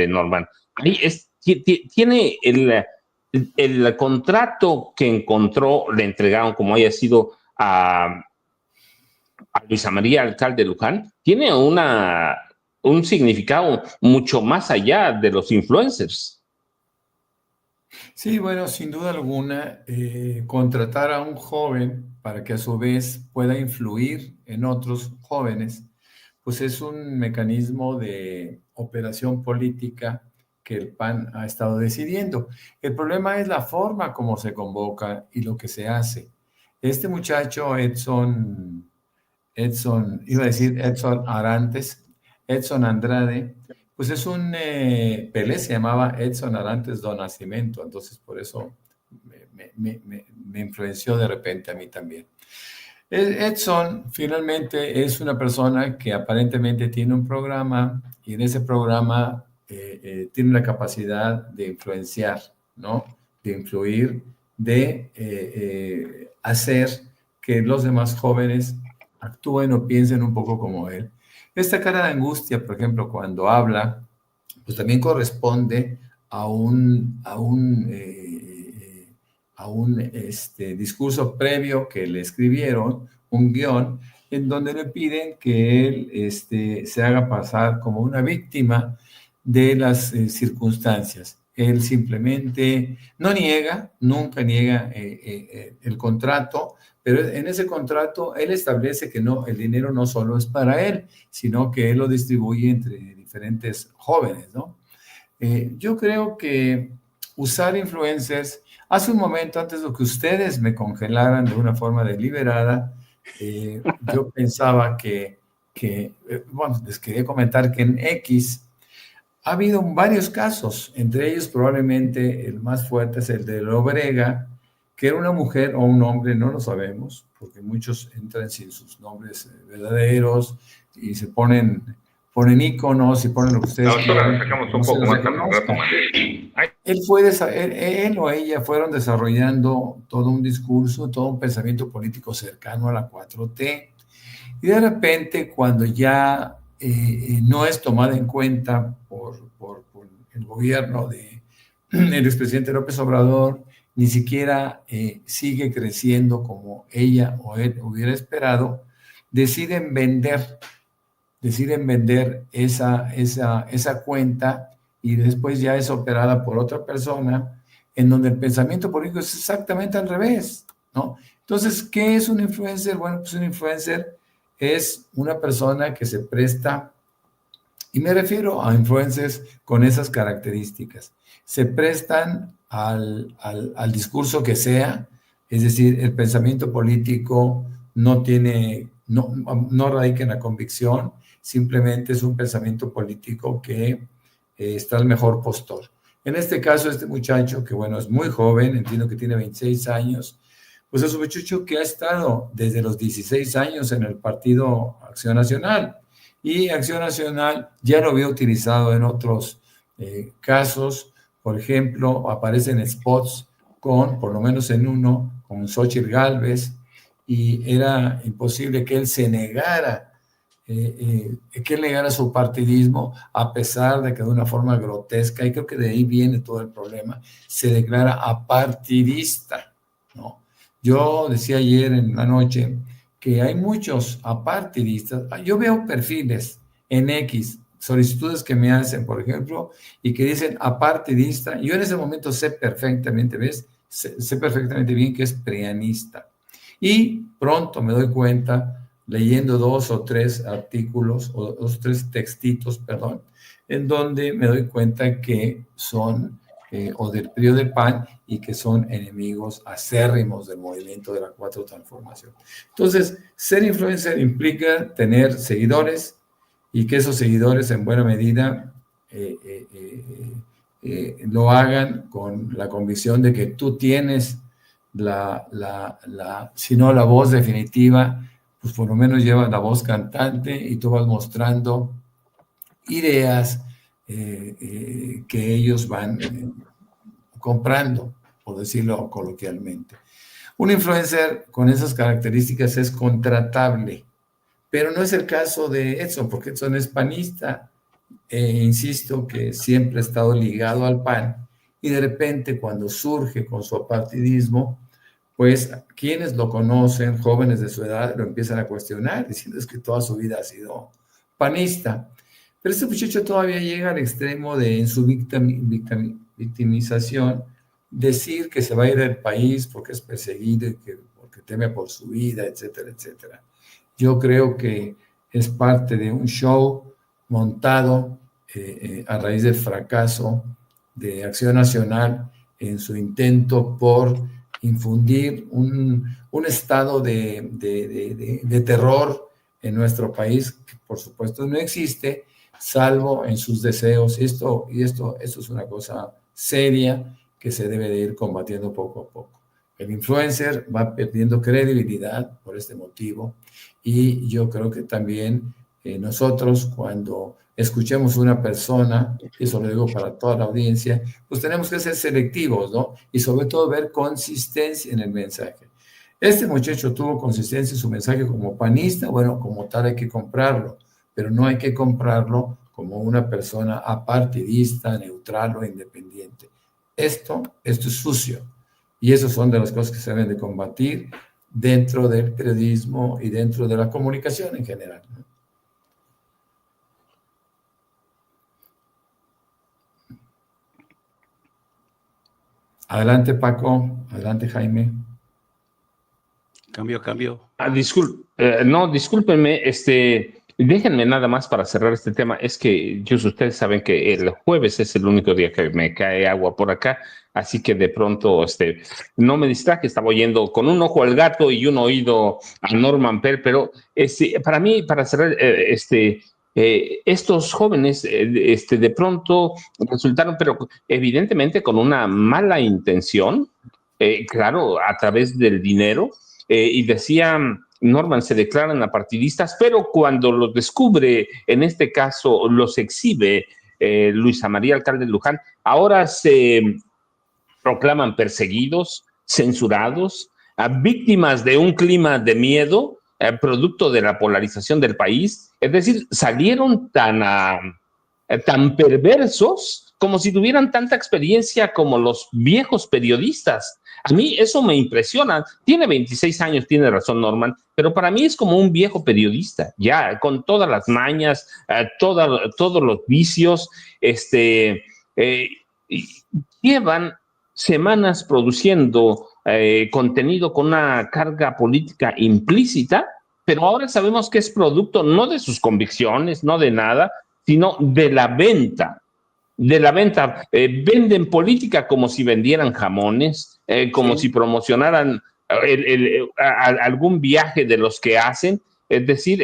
Norman. Ahí tiene el contrato que encontró, le entregaron, como haya sido a Luisa María Alcalde Luján, tiene un significado mucho más allá de los influencers. Sí, bueno, sin duda alguna, contratar a un joven para que a su vez pueda influir en otros jóvenes, pues es un mecanismo de operación política que el PAN ha estado decidiendo. El problema es la forma como se convoca y lo que se hace. Este muchacho, Edson, iba a decir Edson Andrade, pues es un Pelé, se llamaba Edson Arantes do Nascimento, entonces por eso me influenció de repente a mí también. Edson finalmente es una persona que aparentemente tiene un programa y en ese programa tiene la capacidad de influenciar, ¿no? De influir, de hacer que los demás jóvenes actúen o piensen un poco como él. Esta cara de angustia, por ejemplo, cuando habla, pues también corresponde a un discurso previo que le escribieron, un guión, en donde le piden que él se haga pasar como una víctima de las circunstancias. Él simplemente no niega, nunca niega el contrato, pero en ese contrato él establece que no, el dinero no solo es para él, sino que él lo distribuye entre diferentes jóvenes, ¿no? Yo creo que usar influencers, hace un momento antes de que ustedes me congelaran de una forma deliberada, yo pensaba bueno, les quería comentar que en X ha habido varios casos, entre ellos probablemente el más fuerte es el de Lobrega, que era una mujer o un hombre, no lo sabemos, porque muchos entran sin sus nombres verdaderos y se ponen íconos y ponen lo que ustedes quieran. Él o ella fueron desarrollando todo un discurso, todo un pensamiento político cercano a la 4T. Y de repente, cuando ya no es tomada en cuenta por el gobierno del expresidente López Obrador, ni siquiera sigue creciendo como ella o él hubiera esperado, deciden vender esa cuenta y después ya es operada por otra persona, en donde el pensamiento político es exactamente al revés, ¿no? Entonces, ¿qué es un influencer? Bueno, pues un influencer es una persona que se presta, y me refiero a influencers con esas características, se prestan al discurso que sea, es decir, el pensamiento político no radica en la convicción, simplemente es un pensamiento político que está al mejor postor. En este caso, este muchacho, que bueno, es muy joven, entiendo que tiene 26 años, pues es un muchacho que ha estado desde los 16 años en el Partido Acción Nacional, y Acción Nacional ya lo había utilizado en otros casos. Por ejemplo, aparecen spots por lo menos en uno, con Xóchitl Gálvez, y era imposible que él se negara, su partidismo, a pesar de que de una forma grotesca, y creo que de ahí viene todo el problema, se declara apartidista, ¿no? Yo decía ayer en la noche que hay muchos apartidistas. Yo veo perfiles en X, solicitudes que me hacen, por ejemplo, y que dicen apartidista. Yo en ese momento sé perfectamente bien que es prianista. Y pronto me doy cuenta, leyendo 2 o 3 artículos, o 2 o 3 textitos, perdón, en donde me doy cuenta que son o del PRI o del PAN y que son enemigos acérrimos del movimiento de la Cuarta Transformación. Entonces, ser influencer implica tener seguidores y que esos seguidores en buena medida lo hagan con la convicción de que tú tienes si no la voz definitiva, pues por lo menos llevas la voz cantante y tú vas mostrando ideas que ellos van comprando, por decirlo coloquialmente. Un influencer con esas características es contratable, pero no es el caso de Edson, porque Edson es panista, insisto que siempre ha estado ligado al PAN, y de repente cuando surge con su apartidismo, pues quienes lo conocen, jóvenes de su edad, lo empiezan a cuestionar, diciendo es que toda su vida ha sido panista. Pero este muchacho todavía llega al extremo de, en su victimización, decir que se va a ir del país porque es perseguido y porque teme por su vida, etcétera, etcétera. Yo creo que es parte de un show montado a raíz del fracaso de Acción Nacional en su intento por infundir un estado de terror en nuestro país, que por supuesto no existe, salvo en sus deseos. Esto es una cosa seria que se debe de ir combatiendo poco a poco. El influencer va perdiendo credibilidad por este motivo y yo creo que también nosotros cuando escuchemos a una persona, y eso lo digo para toda la audiencia, pues tenemos que ser selectivos, ¿no? Y sobre todo ver consistencia en el mensaje. Este muchacho tuvo consistencia en su mensaje como panista, bueno, como tal hay que comprarlo, pero no hay que comprarlo como una persona apartidista, neutral o independiente. Esto es sucio. Y esas son de las cosas que se deben de combatir dentro del periodismo y dentro de la comunicación en general, ¿no? Adelante, Paco. Adelante, Jaime. Cambio. Discúlpenme, déjenme nada más para cerrar este tema. Es que ustedes saben que el jueves es el único día que me cae agua por acá, así que de pronto, no me distraje, estaba oyendo con un ojo al gato y un oído a Norman Peale, pero para mí, para cerrar, estos jóvenes, de pronto resultaron, pero evidentemente con una mala intención, claro, a través del dinero. Y decía Norman, se declaran apartidistas, pero cuando los descubre, en este caso los exhibe Luisa María Alcalde de Luján, ahora se proclaman perseguidos, censurados, víctimas de un clima de miedo, producto de la polarización del país. Es decir, salieron tan perversos como si tuvieran tanta experiencia como los viejos periodistas. A mí eso me impresiona. Tiene 26 años, tiene razón Norman, pero para mí es como un viejo periodista, ya con todas las mañas, todos los vicios, llevan semanas produciendo contenido con una carga política implícita, pero ahora sabemos que es producto no de sus convicciones, no de nada, sino de la venta. Venden política como si vendieran jamones, como si promocionaran algún viaje de los que hacen, es decir,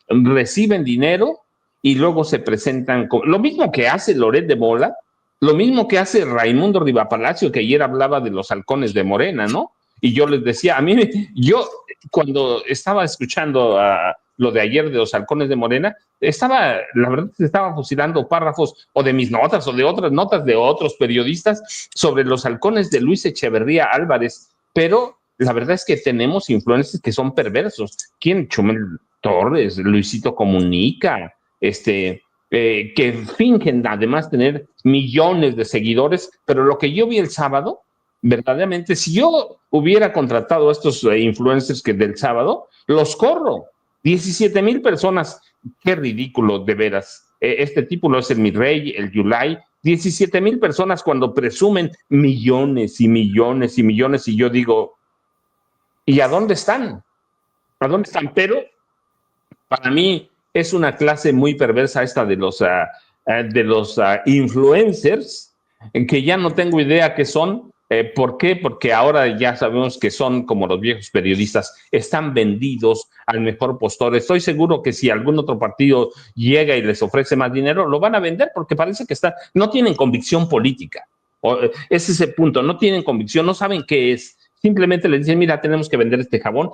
reciben dinero y luego se presentan lo mismo que hace Loret de Mola, lo mismo que hace Raimundo Rivapalacio, que ayer hablaba de los halcones de Morena, ¿no? Y yo les decía, yo cuando estaba escuchando lo de ayer de los halcones de Morena, la verdad, se estaba fusilando párrafos o de mis notas o de otras notas de otros periodistas sobre los halcones de Luis Echeverría Álvarez, pero la verdad es que tenemos influencers que son perversos. ¿Quién? Chumel Torres, Luisito Comunica, que fingen además tener millones de seguidores, pero lo que yo vi el sábado, verdaderamente, si yo hubiera contratado a estos influencers que del sábado, los corro. 17,000 personas, qué ridículo, de veras. Este tipo es el Mi Rey, el Yulai, 17,000 personas cuando presumen millones y millones y millones, y yo digo, ¿y a dónde están? ¿A dónde están? Pero para mí es una clase muy perversa esta de los influencers, en que ya no tengo idea qué son. ¿Por qué? Porque ahora ya sabemos que son como los viejos periodistas, están vendidos al mejor postor. Estoy seguro que si algún otro partido llega y les ofrece más dinero, lo van a vender porque parece que no tienen convicción política. Ese es el punto, no tienen convicción, no saben qué es. Simplemente le dicen, mira, tenemos que vender este jabón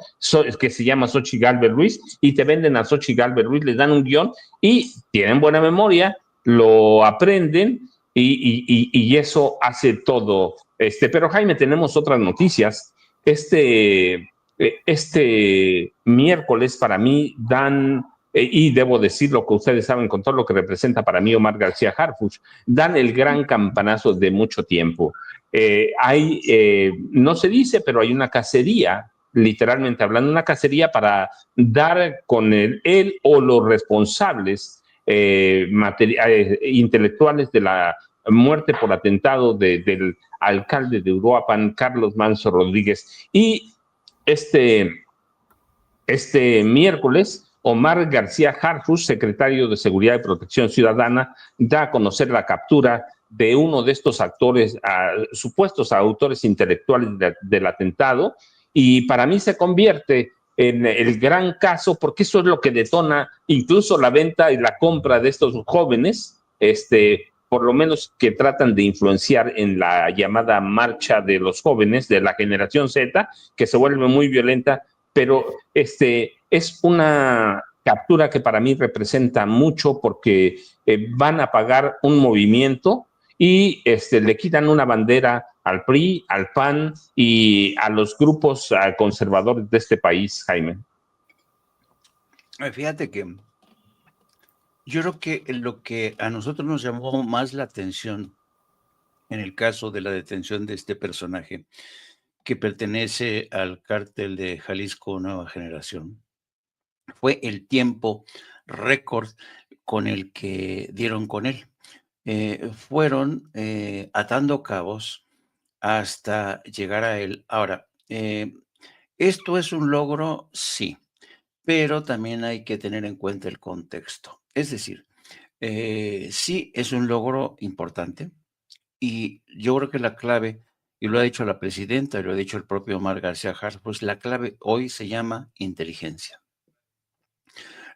que se llama Xochitl Gálvez Ruiz, y te venden a Xochitl Gálvez Ruiz, les dan un guión y tienen buena memoria, lo aprenden y eso hace todo. Pero Jaime, tenemos otras noticias. Este miércoles para mí y debo decir lo que ustedes saben con todo lo que representa para mí Omar García Harfuch, dan el gran campanazo de mucho tiempo. No se dice, pero hay una cacería, literalmente hablando, una cacería para dar con él o los responsables intelectuales de la muerte por atentado del alcalde de Uruapan, Carlos Manso Rodríguez. Y este miércoles, Omar García Harfuch, secretario de Seguridad y Protección Ciudadana, da a conocer la captura de uno de estos actores, supuestos autores intelectuales del atentado, y para mí se convierte en el gran caso, porque eso es lo que detona incluso la venta y la compra de estos jóvenes, por lo menos que tratan de influenciar en la llamada marcha de los jóvenes de la generación Z, que se vuelve muy violenta, pero es una captura que para mí representa mucho porque van a pagar un movimiento y le quitan una bandera al PRI, al PAN y a los grupos conservadores de este país, Jaime. Fíjate que yo creo que lo que a nosotros nos llamó más la atención en el caso de la detención de este personaje que pertenece al cártel de Jalisco Nueva Generación fue el tiempo récord con el que dieron con él. Fueron atando cabos hasta llegar a él. Ahora, ¿esto es un logro? Sí, pero también hay que tener en cuenta el contexto. Es decir, sí es un logro importante y yo creo que la clave, y lo ha dicho la presidenta, y lo ha dicho el propio Omar García Harfuch, pues la clave hoy se llama inteligencia.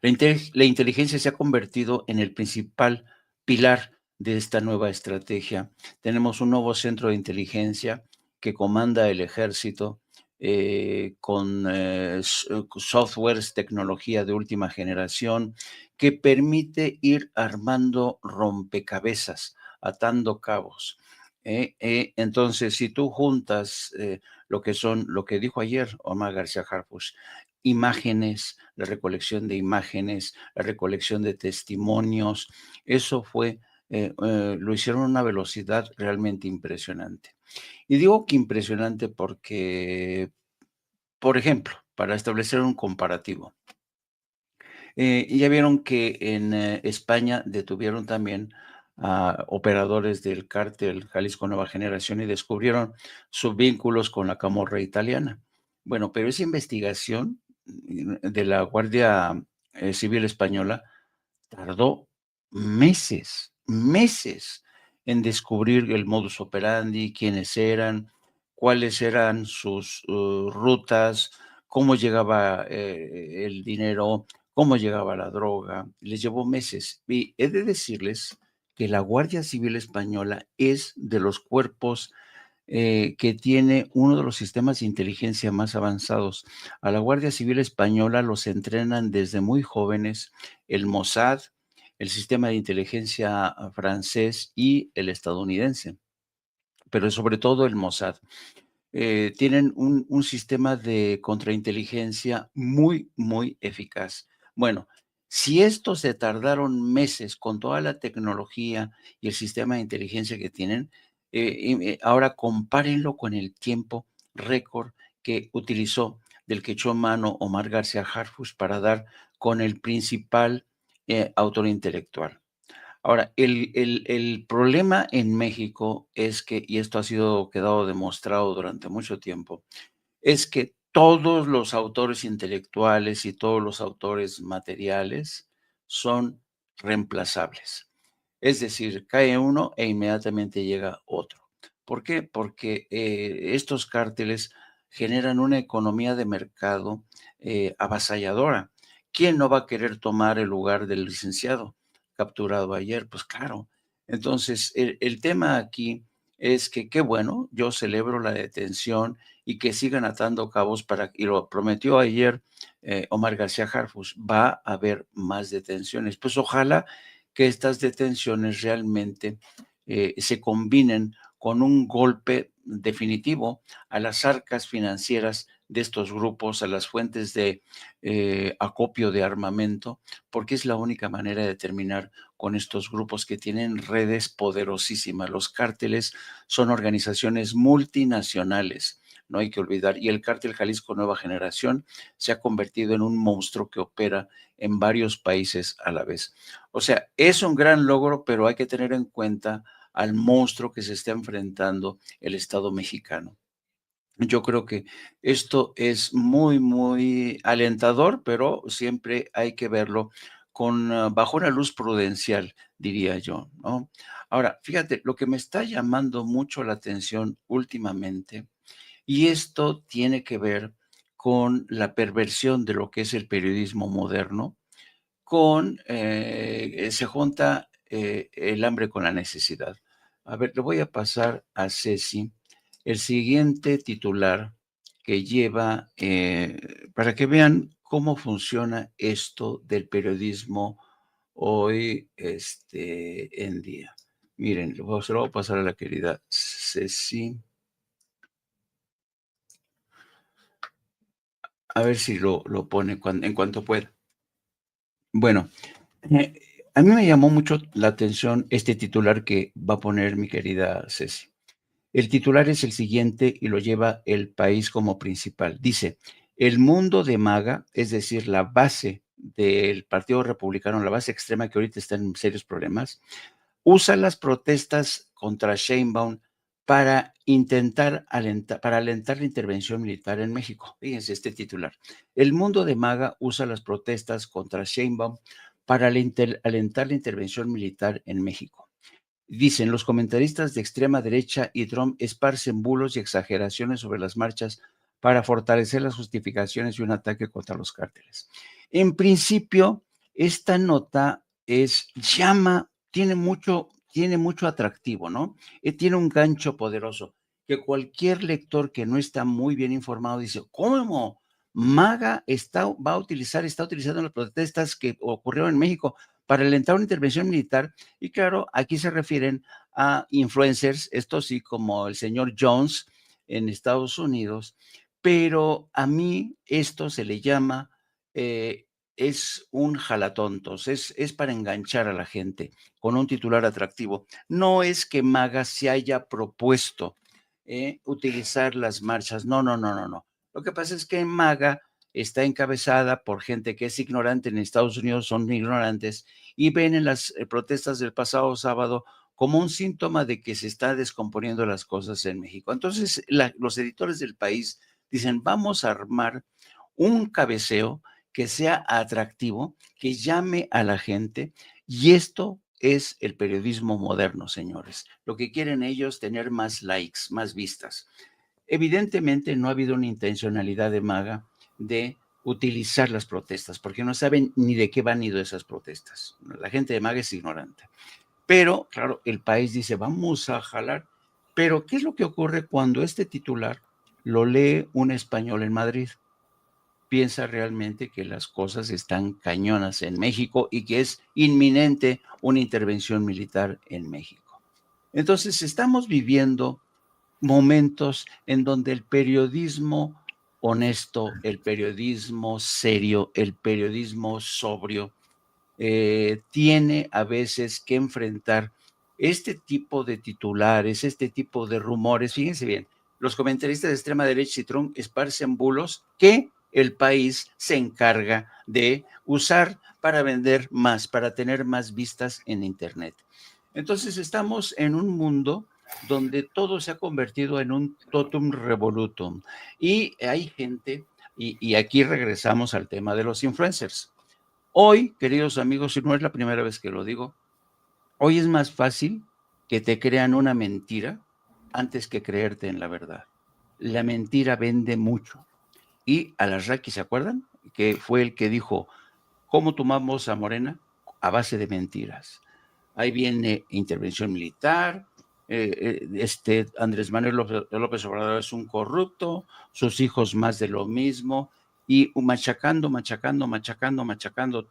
La inteligencia se ha convertido en el principal pilar de esta nueva estrategia. Tenemos un nuevo centro de inteligencia que comanda el ejército con softwares, tecnología de última generación, que permite ir armando rompecabezas, atando cabos. Entonces, si tú juntas lo que dijo ayer Omar García Harfuch, imágenes, la recolección de imágenes, la recolección de testimonios, eso lo hicieron a una velocidad realmente impresionante. Y digo que impresionante porque, por ejemplo, para establecer un comparativo, ya vieron que en España detuvieron también a operadores del cártel Jalisco Nueva Generación y descubrieron sus vínculos con la camorra italiana. Bueno, pero esa investigación de la Guardia Civil Española tardó meses en descubrir el modus operandi, quiénes eran, cuáles eran sus rutas, cómo llegaba el dinero, cómo llegaba la droga. Les llevó meses. Y he de decirles que la Guardia Civil Española es de los cuerpos que tiene uno de los sistemas de inteligencia más avanzados. A la Guardia Civil Española los entrenan desde muy jóvenes el Mossad, el sistema de inteligencia francés y el estadounidense, pero sobre todo el Mossad. Tienen un sistema de contrainteligencia muy eficaz. Bueno, si estos se tardaron meses con toda la tecnología y el sistema de inteligencia que tienen, ahora compárenlo con el tiempo récord que utilizó, del que echó mano Omar García Harfuch para dar con el principal autor intelectual. Ahora, el problema en México es que, y esto quedado demostrado durante mucho tiempo, es que todos los autores intelectuales y todos los autores materiales son reemplazables. Es decir, cae uno e inmediatamente llega otro. ¿Por qué? Porque estos cárteles generan una economía de mercado avasalladora. ¿Quién no va a querer tomar el lugar del licenciado capturado ayer? Pues claro. Entonces, el tema aquí es que qué bueno, yo celebro la detención y que sigan atando cabos y lo prometió ayer Omar García Harfuch, va a haber más detenciones. Pues ojalá que estas detenciones realmente se combinen con un golpe definitivo a las arcas financieras de estos grupos, a las fuentes de acopio de armamento, porque es la única manera de terminar con estos grupos que tienen redes poderosísimas. Los cárteles son organizaciones multinacionales, no hay que olvidar, y el cártel Jalisco Nueva Generación se ha convertido en un monstruo que opera en varios países a la vez. O sea, es un gran logro, pero hay que tener en cuenta al monstruo que se está enfrentando el Estado mexicano. Yo creo que esto es muy, muy alentador, pero siempre hay que verlo bajo una luz prudencial, diría yo, ¿no? Ahora, fíjate, lo que me está llamando mucho la atención últimamente, y esto tiene que ver con la perversión de lo que es el periodismo moderno, se junta el hambre con la necesidad. A ver, le voy a pasar a Ceci el siguiente titular que lleva, para que vean cómo funciona esto del periodismo hoy en día. Miren, se lo voy a pasar a la querida Ceci. A ver si lo pone en cuanto pueda. Bueno, Eh, a mí me llamó mucho la atención este titular que va a poner mi querida Ceci. El titular es el siguiente y lo lleva El País como principal. Dice, el mundo de MAGA, es decir, la base del Partido Republicano, la base extrema que ahorita está en serios problemas, usa las protestas contra Sheinbaum para para alentar la intervención militar en México. Fíjense este titular. El mundo de MAGA usa las protestas contra Sheinbaum para alentar la intervención militar en México. Dicen, los comentaristas de extrema derecha y Trump esparcen bulos y exageraciones sobre las marchas para fortalecer las justificaciones y un ataque contra los cárteles. En principio, esta nota tiene mucho atractivo, ¿no? Tiene un gancho poderoso que cualquier lector que no está muy bien informado dice, ¿cómo? MAGA está utilizando las protestas que ocurrieron en México para alentar una intervención militar. Y claro, aquí se refieren a influencers, esto sí, como el señor Jones en Estados Unidos, pero a mí esto se le llama, es un jalatontos, es para enganchar a la gente con un titular atractivo. No es que MAGA se haya propuesto utilizar las marchas, no, no, no, no, no. Lo que pasa es que MAGA está encabezada por gente que es ignorante en Estados Unidos, son ignorantes, y ven en las protestas del pasado sábado como un síntoma de que se está descomponiendo las cosas en México. Entonces, los editores del País dicen, vamos a armar un cabeceo que sea atractivo, que llame a la gente, y esto es el periodismo moderno, señores. Lo que quieren ellos, tener más likes, más vistas. Evidentemente no ha habido una intencionalidad de MAGA de utilizar las protestas, porque no saben ni de qué van ido esas protestas. La gente de MAGA es ignorante. Pero, claro, el País dice, vamos a jalar. Pero, ¿qué es lo que ocurre cuando este titular lo lee un español en Madrid? Piensa realmente que las cosas están cañonas en México y que es inminente una intervención militar en México. Entonces, estamos viviendo momentos en donde el periodismo honesto, el periodismo serio, el periodismo sobrio, tiene a veces que enfrentar este tipo de titulares, este tipo de rumores. Fíjense bien, los comentaristas de extrema derecha y Trump esparcen bulos que el País se encarga de usar para vender más, para tener más vistas en Internet. Entonces estamos en un mundo donde todo se ha convertido en un totum revolutum. Y hay gente, y aquí regresamos al tema de los influencers. Hoy, queridos amigos, y no es la primera vez que lo digo, Hoy es más fácil que te crean una mentira antes que creerte en la verdad. La mentira vende mucho. Y Alarraqui, ¿se acuerdan? Que fue el que dijo, ¿cómo tomamos a Morena? A base de mentiras. Ahí viene intervención militar, Andrés Manuel López Obrador es un corrupto, sus hijos más de lo mismo, y machacando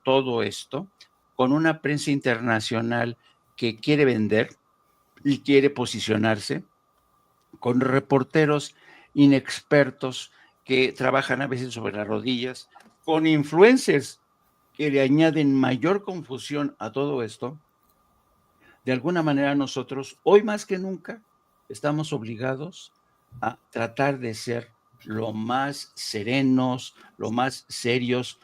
todo esto con una prensa internacional que quiere vender y quiere posicionarse, con reporteros inexpertos que trabajan a veces sobre las rodillas, con influencers que le añaden mayor confusión a todo esto. De alguna manera nosotros, hoy más que nunca, estamos obligados a tratar de ser lo más serenos, lo más serios,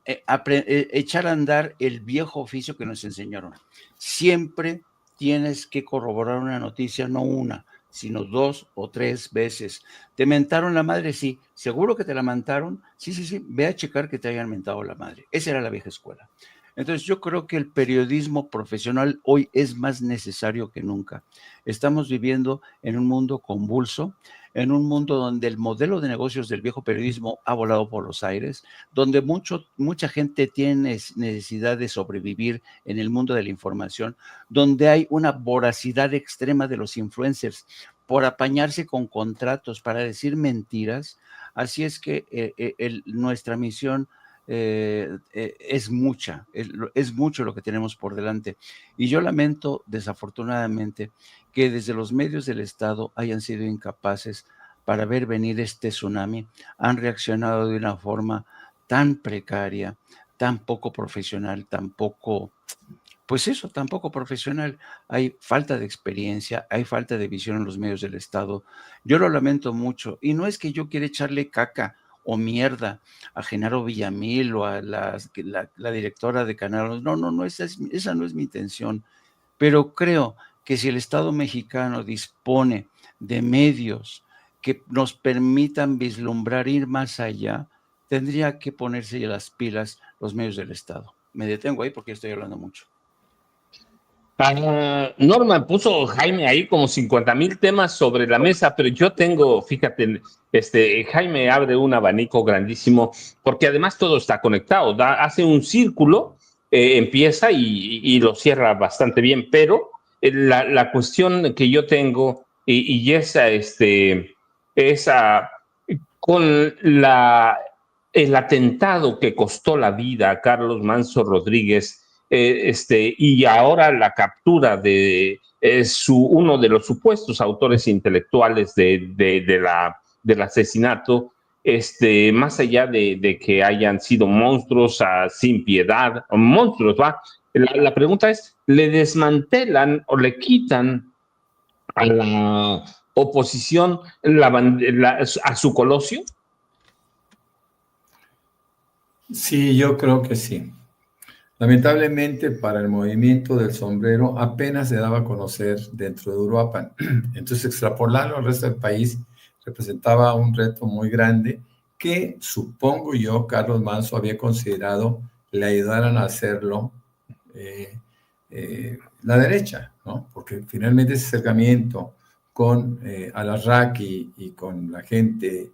echar a andar el viejo oficio que nos enseñaron. Siempre tienes que corroborar una noticia, no una, sino 2 o 3 veces. ¿Te mentaron la madre? Sí. ¿Seguro que te la mentaron? Sí. Ve a checar que te hayan mentado la madre. Esa era la vieja escuela. Entonces yo creo que el periodismo profesional hoy es más necesario que nunca. Estamos viviendo en un mundo convulso, en un mundo donde el modelo de negocios del viejo periodismo ha volado por los aires, donde mucha gente tiene necesidad de sobrevivir en el mundo de la información, donde hay una voracidad extrema de los influencers por apañarse con contratos para decir mentiras. Así es que nuestra misión es mucho lo que tenemos por delante. Y yo lamento, desafortunadamente, que desde los medios del Estado hayan sido incapaces para ver venir este tsunami, han reaccionado de una forma tan precaria, tan poco profesional, tan poco profesional. Hay falta de experiencia, hay falta de visión en los medios del Estado. Yo lo lamento mucho. Y no es que yo quiera echarle caca o mierda a Genaro Villamil o a la directora de Canal. No, esa no es mi intención. Pero creo que si el Estado mexicano dispone de medios que nos permitan vislumbrar, ir más allá, tendría que ponerse las pilas los medios del Estado. Me detengo ahí porque estoy hablando mucho. Norma, puso Jaime ahí como 50,000 temas sobre la mesa, pero yo tengo, fíjate, Jaime abre un abanico grandísimo, porque además todo está conectado, hace un círculo, empieza y lo cierra bastante bien, pero la cuestión que yo tengo, y esa con el atentado que costó la vida a Carlos Manso Rodríguez, y ahora la captura de uno de los supuestos autores intelectuales del asesinato, más allá de que hayan sido monstruos sin piedad, monstruos, ¿va? La pregunta es, ¿le desmantelan o le quitan a la oposición a su colosio? Sí, yo creo que sí. Lamentablemente para el movimiento del sombrero apenas se daba a conocer dentro de Uruapan. Entonces extrapolarlo al resto del país representaba un reto muy grande que supongo yo Carlos Manso había considerado le ayudaran a hacerlo la derecha, ¿no? Porque finalmente ese acercamiento con Alarraqui y con la gente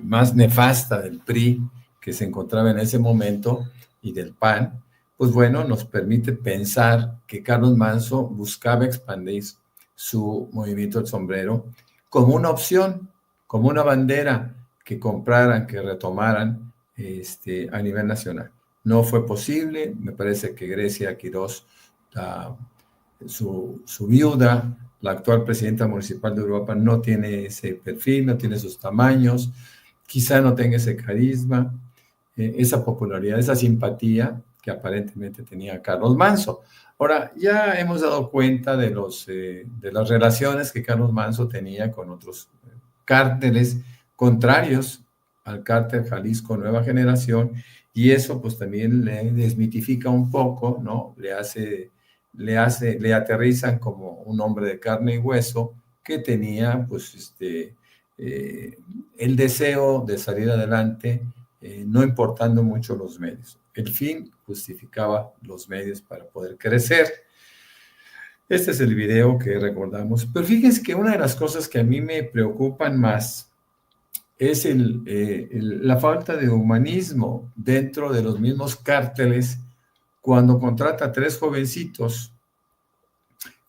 más nefasta del PRI que se encontraba en ese momento y del PAN, pues bueno, nos permite pensar que Carlos Manso buscaba expandir su movimiento del sombrero como una opción, como una bandera que compraran, que retomaran a nivel nacional. No fue posible, me parece que Grecia Quirós, su viuda, la actual presidenta municipal de Europa, no tiene ese perfil, no tiene esos tamaños, quizá no tenga ese carisma, esa popularidad, esa simpatía que aparentemente tenía Carlos Manso. Ahora, ya hemos dado cuenta de las relaciones que Carlos Manso tenía con otros cárteles contrarios al cártel Jalisco Nueva Generación, y eso pues también le desmitifica un poco, ¿no? Le aterrizan como un hombre de carne y hueso que tenía pues el deseo de salir adelante, no importando mucho los medios. El fin justificaba los medios para poder crecer. Este es el video que recordamos. Pero fíjense que una de las cosas que a mí me preocupan más es la falta de humanismo dentro de los mismos cárteles cuando contrata a 3 jovencitos.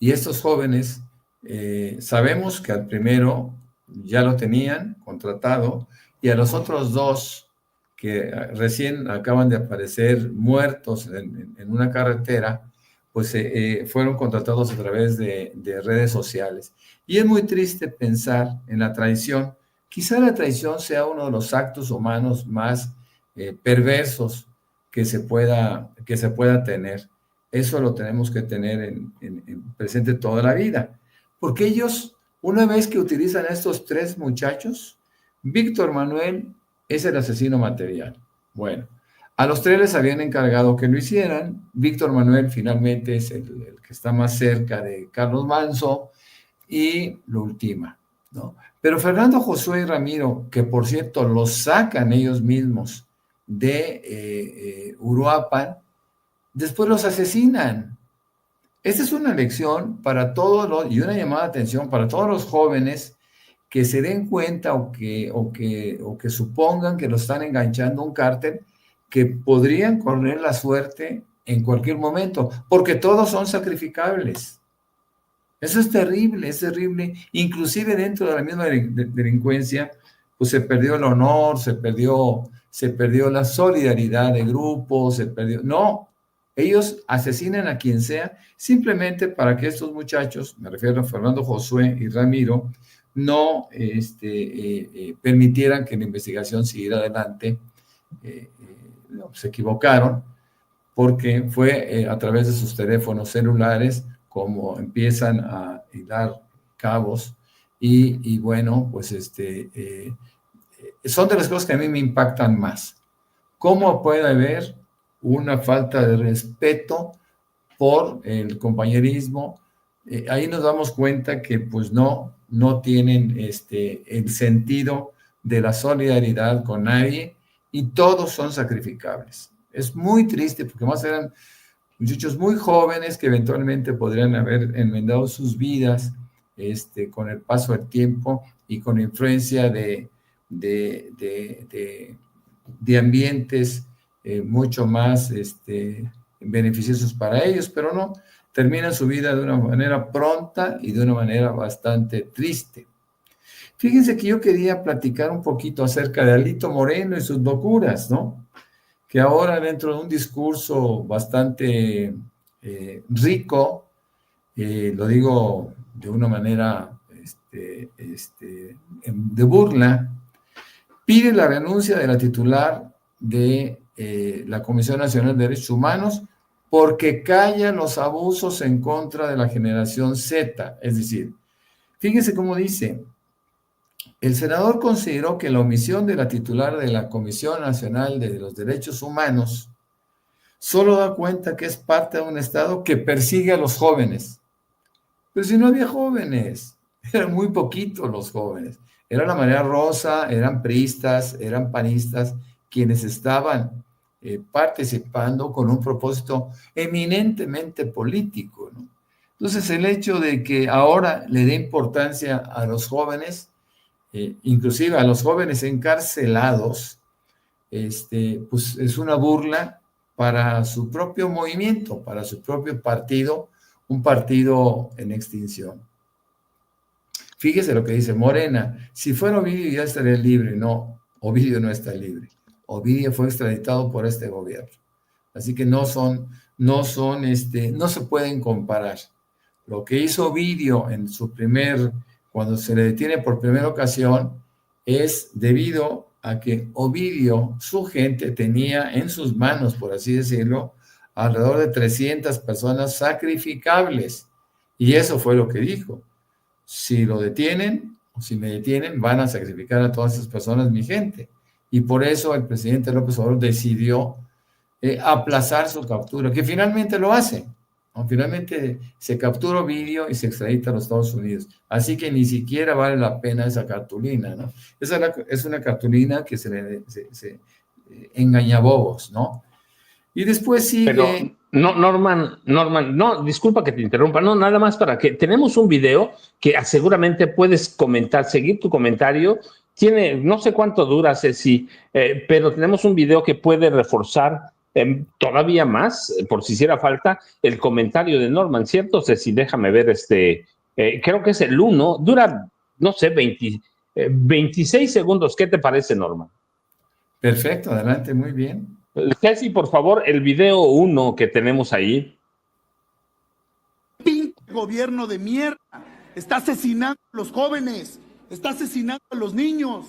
Y estos jóvenes, sabemos que al primero ya lo tenían contratado y a los otros 2 que recién acaban de aparecer muertos en una carretera, pues fueron contratados a través de redes sociales. Y es muy triste pensar en la traición. Quizá la traición sea uno de los actos humanos más perversos que se pueda tener. Eso lo tenemos que tener en presente toda la vida. Porque ellos, una vez que utilizan a estos 3 muchachos, Víctor Manuel es el asesino material. Bueno, a los 3 les habían encargado que lo hicieran. Víctor Manuel finalmente es el que está más cerca de Carlos Manso y lo ultima, ¿no? Pero Fernando, Josué y Ramiro, que por cierto los sacan ellos mismos de Uruapan, después los asesinan. Esta es una lección para todos y una llamada de atención para todos los jóvenes que se den cuenta o que supongan que lo están enganchando a un cártel, que podrían correr la suerte en cualquier momento, porque todos son sacrificables. Eso es terrible, es terrible. Inclusive dentro de la misma delincuencia, pues se perdió el honor, se perdió la solidaridad de grupo, No, ellos asesinan a quien sea simplemente para que estos muchachos, me refiero a Fernando, Josué y Ramiro, no permitieran que la investigación siguiera adelante. Se equivocaron porque fue a través de sus teléfonos celulares como empiezan a hilar cabos y bueno, pues son de las cosas que a mí me impactan más. ¿Cómo puede haber una falta de respeto por el compañerismo? Ahí nos damos cuenta que pues no tienen el sentido de la solidaridad con nadie y todos son sacrificables. Es muy triste porque más eran muchachos muy jóvenes que eventualmente podrían haber enmendado sus vidas con el paso del tiempo y con la influencia de ambientes mucho más beneficiosos para ellos, pero no, terminan su vida de una manera pronta y de una manera bastante triste. Fíjense que yo quería platicar un poquito acerca de Alito Moreno y sus locuras, ¿no? Que ahora dentro de un discurso bastante rico, lo digo de una manera de burla, pide la renuncia de la titular de la Comisión Nacional de Derechos Humanos porque calla los abusos en contra de la generación Z. Es decir, fíjense cómo dice: el senador consideró que la omisión de la titular de la Comisión Nacional de los Derechos Humanos solo da cuenta que es parte de un Estado que persigue a los jóvenes. Pero si no había jóvenes, eran muy poquitos los jóvenes. Era la marea rosa, eran priistas, eran panistas, quienes estaban participando con un propósito eminentemente político, ¿no? Entonces, el hecho de que ahora le dé importancia a los jóvenes, inclusive a los jóvenes encarcelados, pues es una burla para su propio movimiento, para su propio partido, un partido en extinción. Fíjese lo que dice Morena: si fuera Ovidio ya estaría libre. No, Ovidio no está libre. Ovidio fue extraditado por este gobierno. Así que no se pueden comparar. Lo que hizo Ovidio cuando se le detiene por primera ocasión, es debido a que Ovidio, su gente, tenía en sus manos, por así decirlo, alrededor de 300 personas sacrificables. Y eso fue lo que dijo: si lo detienen, o si me detienen, van a sacrificar a todas esas personas, mi gente. Y por eso el presidente López Obrador decidió aplazar su captura, que finalmente lo hace. Finalmente se captura Ovidio y se extradita a los Estados Unidos. Así que ni siquiera vale la pena esa cartulina, ¿no? Es una cartulina que se engaña bobos, ¿no? Y después sigue... No, Norman, no, disculpa que te interrumpa, no, nada más para que tenemos un video que seguramente puedes comentar, seguir tu comentario. Tiene, no sé cuánto dura, Ceci, pero tenemos un video que puede reforzar todavía más, por si hiciera falta, el comentario de Norman, ¿cierto, Ceci? Déjame ver creo que es el uno, dura, no sé, 26 segundos. ¿Qué te parece, Norman? Perfecto, adelante, muy bien. Ceci, por favor, el video uno que tenemos ahí. Pinche gobierno de mierda. Está asesinando a los jóvenes, está asesinando a los niños.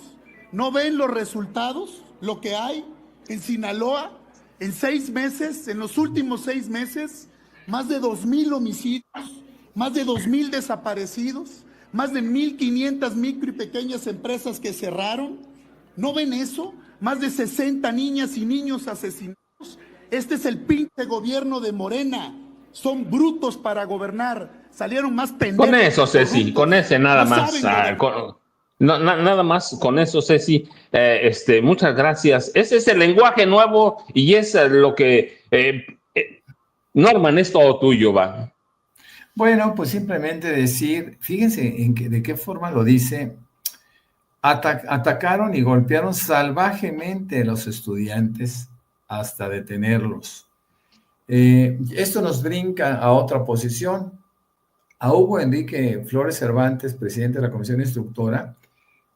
¿No ven los resultados? Lo que hay en Sinaloa en 6 meses, en los últimos 6 meses, más de 2,000 homicidios, más de 2,000 desaparecidos, más de 1,500 micro y pequeñas empresas que cerraron. ¿No ven eso? Más de 60 niñas y niños asesinados. Este es el pinche gobierno de Morena. Son brutos para gobernar. Salieron más pendejos. Con eso, Ceci, con ese nada no más. Nada más con eso, Ceci. Muchas gracias. Ese es el lenguaje nuevo y es lo que... Norman, es todo tuyo, va. Bueno, pues simplemente decir, fíjense de qué forma lo dice. Atacaron y golpearon salvajemente a los estudiantes hasta detenerlos. Esto nos brinca a otra posición. A Hugo Enrique Flores Cervantes, presidente de la Comisión Instructora,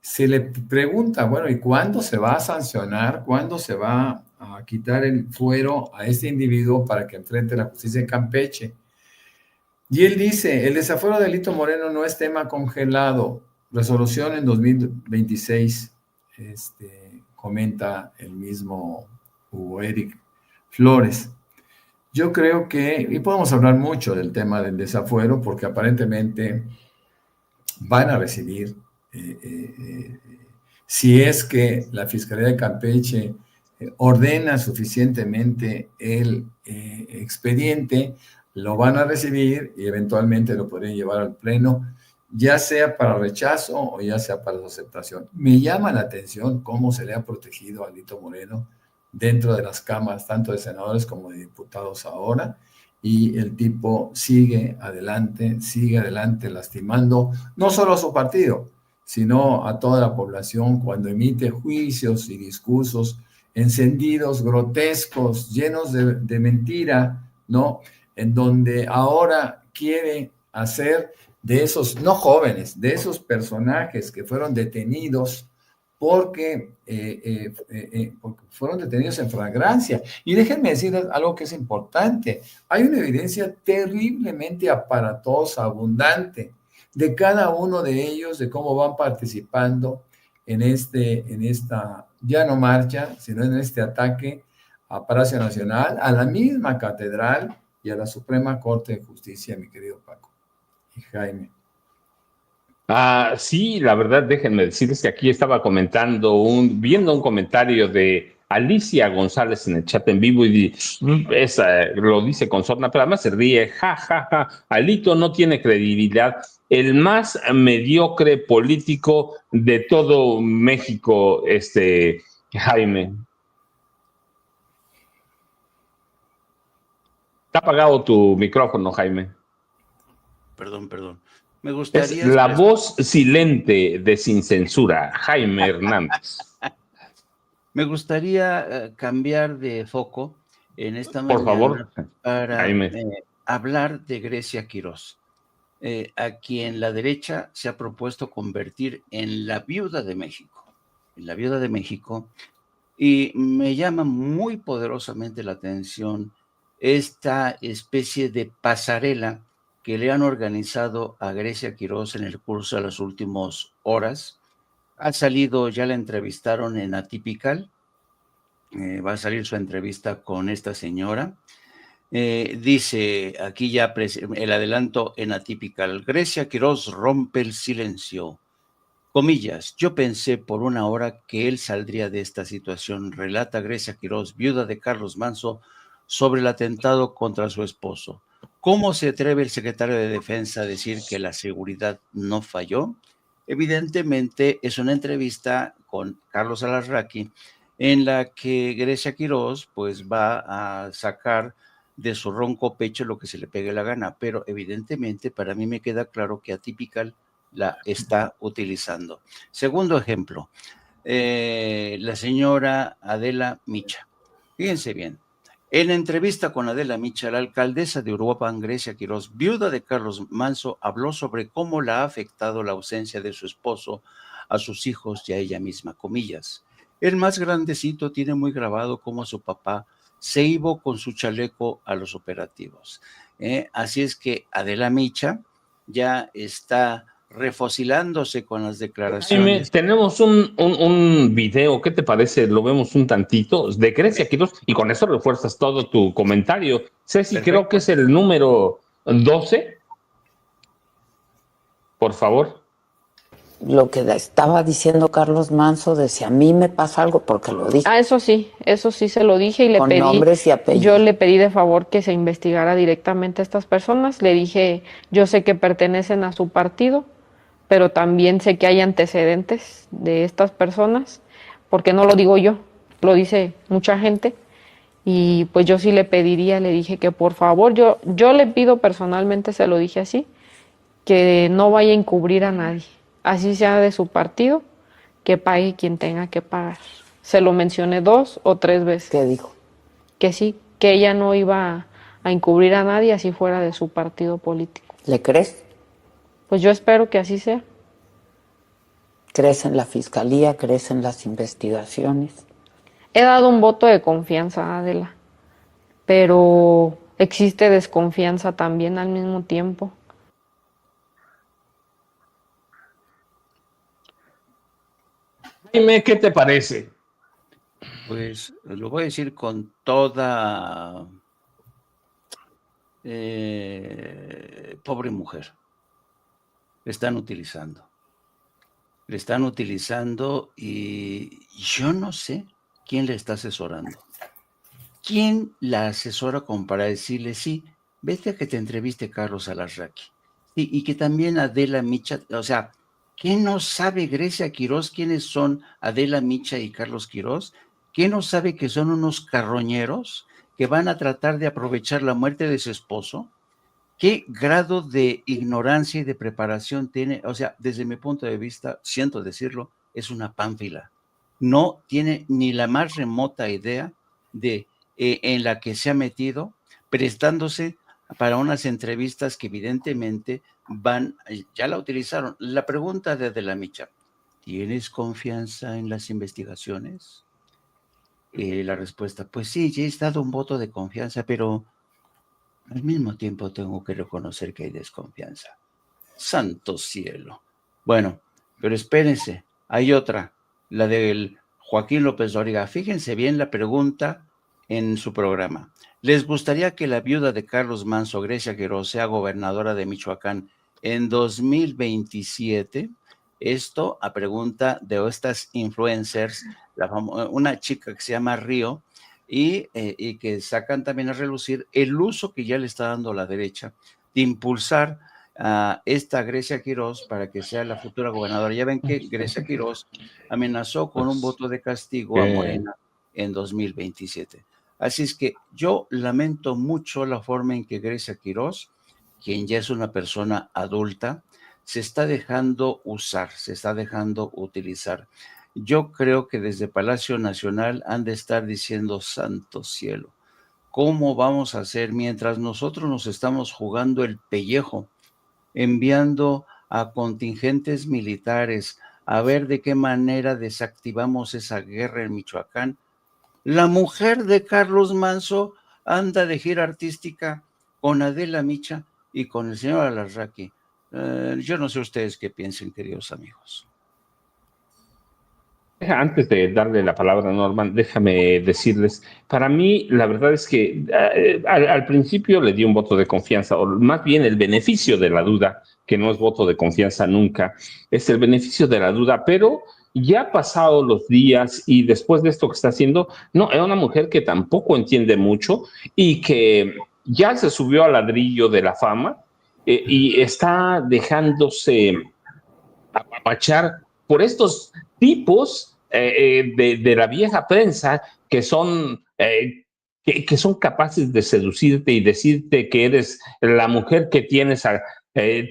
se le pregunta, bueno, ¿y cuándo se va a sancionar? ¿Cuándo se va a quitar el fuero a este individuo para que enfrente la justicia en Campeche? Y él dice, el desafuero de Alito Moreno no es tema congelado. Resolución en 2026, comenta el mismo Hugo Eric Flores. Yo creo que, y podemos hablar mucho del tema del desafuero, porque aparentemente van a recibir, si es que la Fiscalía de Campeche ordena suficientemente el expediente, lo van a recibir y eventualmente lo podrían llevar al Pleno, ya sea para rechazo o ya sea para su aceptación. Me llama la atención cómo se le ha protegido a Alito Moreno dentro de las cámaras, tanto de senadores como de diputados ahora, y el tipo sigue adelante lastimando no solo a su partido, sino a toda la población cuando emite juicios y discursos encendidos, grotescos, llenos de mentira, ¿no? En donde ahora quiere hacer de esos, no jóvenes, de esos personajes que fueron detenidos porque fueron detenidos en flagrancia. Y déjenme decir algo que es importante. Hay una evidencia terriblemente aparatosa, abundante, de cada uno de ellos, de cómo van participando en esta, ya no marcha, sino en este ataque a Palacio Nacional, a la misma catedral y a la Suprema Corte de Justicia, mi querido Paco y Jaime. Sí, la verdad, déjenme decirles que aquí estaba viendo un comentario de Alicia González en el chat en vivo y lo dice con sorna, pero además se ríe, ja, ja, ja, Alito no tiene credibilidad, el más mediocre político de todo México, Jaime. Está apagado tu micrófono, Jaime. Perdón. Me gustaría... Es la voz silente de Sin Censura, Jaime Hernández. Me gustaría cambiar de foco en esta mañana, por favor, para hablar de Grecia Quirós, a quien la derecha se ha propuesto convertir en la viuda de México. Y me llama muy poderosamente la atención esta especie de pasarela que le han organizado a Grecia Quirós en el curso de las últimas horas. Ha salido, ya la entrevistaron en Atypical, va a salir su entrevista con esta señora. Dice aquí ya el adelanto en Atypical: Grecia Quirós rompe el silencio. Comillas, yo pensé por una hora que él saldría de esta situación, relata Grecia Quirós, viuda de Carlos Manso, sobre el atentado contra su esposo. ¿Cómo se atreve el secretario de Defensa a decir que la seguridad no falló? Evidentemente es una entrevista con Carlos Alarraqui en la que Grecia Quirós pues va a sacar de su ronco pecho lo que se le pegue la gana, pero evidentemente para mí me queda claro que Atypical la está utilizando. Segundo ejemplo, la señora Adela Micha. Fíjense bien, en entrevista con Adela Micha, la alcaldesa de Uruapan, Grecia Quirós, viuda de Carlos Manso, habló sobre cómo la ha afectado la ausencia de su esposo a sus hijos y a ella misma, comillas. El más grandecito tiene muy grabado cómo su papá se iba con su chaleco a los operativos. Así es que Adela Micha ya está refocilándose con las Jaime, declaraciones. tenemos un video, ¿qué te parece? Lo vemos un tantito, de Grecia Quirós, y con eso refuerzas todo tu comentario. Ceci, Perfecto. creo que es el número 12. Por favor. Lo que estaba diciendo Carlos Manso de si a mí me pasa algo, porque lo dije. Eso sí se lo dije y le Con pedí. nombres y apellidos. Yo le pedí de favor que se investigara directamente a estas personas. Le dije, yo sé que pertenecen a su partido, pero también sé que hay antecedentes de estas personas, porque no lo digo yo, lo dice mucha gente. Y pues yo sí le pediría, le dije que por favor, yo le pido personalmente, se lo dije así, que no vaya a encubrir a nadie, así sea de su partido, que pague quien tenga que pagar. Se lo mencioné 2 o 3 veces. ¿Qué dijo? Que sí, que ella no iba a encubrir a nadie así fuera de su partido político. ¿Le crees? Pues yo espero que así sea. ¿Crees en la fiscalía? ¿Crees en las investigaciones? He dado un voto de confianza, Adela, pero existe desconfianza también al mismo tiempo. Jaime, ¿qué te parece? Pues lo voy a decir con toda pobre mujer. Le están utilizando. Le están utilizando y yo no sé quién le está asesorando. ¿Quién la asesora como para decirle, sí, vete a que te entreviste Carlos Alarraqui? Sí, y que también Adela Micha, o sea, ¿qué no sabe Grecia Quirós quiénes son Adela Micha y Carlos Quirós? ¿Qué no sabe que son unos carroñeros que van a tratar de aprovechar la muerte de su esposo? ¿Qué grado de ignorancia y de preparación tiene? O sea, desde mi punto de vista, siento decirlo, es una pánfila. No tiene ni la más remota idea de en la que se ha metido, prestándose para unas entrevistas que evidentemente ya la utilizaron. La pregunta de la Micha, ¿tienes confianza en las investigaciones? La respuesta, pues sí, ya he dado un voto de confianza, pero al mismo tiempo tengo que reconocer que hay desconfianza. Santo cielo. Bueno, pero espérense, hay otra, la del Joaquín López Dóriga. Fíjense bien la pregunta en su programa. ¿Les gustaría que la viuda de Carlos Manso, Grecia Quirós, sea gobernadora de Michoacán en 2027? Esto a pregunta de estas influencers, una chica que se llama Río, y que sacan también a relucir el uso que ya le está dando la derecha de impulsar a esta Grecia Quirós para que sea la futura gobernadora. Ya ven que Grecia Quirós amenazó con un voto de castigo a Morena en 2027. Así es que yo lamento mucho la forma en que Grecia Quirós, quien ya es una persona adulta, se está dejando usar, se está dejando utilizar. Yo creo que desde Palacio Nacional han de estar diciendo, santo cielo, ¿cómo vamos a hacer mientras nosotros nos estamos jugando el pellejo, enviando a contingentes militares a ver de qué manera desactivamos esa guerra en Michoacán? La mujer de Carlos Manso anda de gira artística con Adela Micha y con el señor Alarraqui. Yo no sé ustedes qué piensen, queridos amigos. Antes de darle la palabra a Norman, déjame decirles, para mí la verdad es que al principio le di un voto de confianza, o más bien el beneficio de la duda, que no es voto de confianza nunca, es el beneficio de la duda, pero ya pasado los días y después de esto que está haciendo, no, es una mujer que tampoco entiende mucho y que ya se subió al ladrillo de la fama y está dejándose apapachar por estos tipos de la vieja prensa que son, que que son capaces de seducirte y decirte que eres la mujer que tienes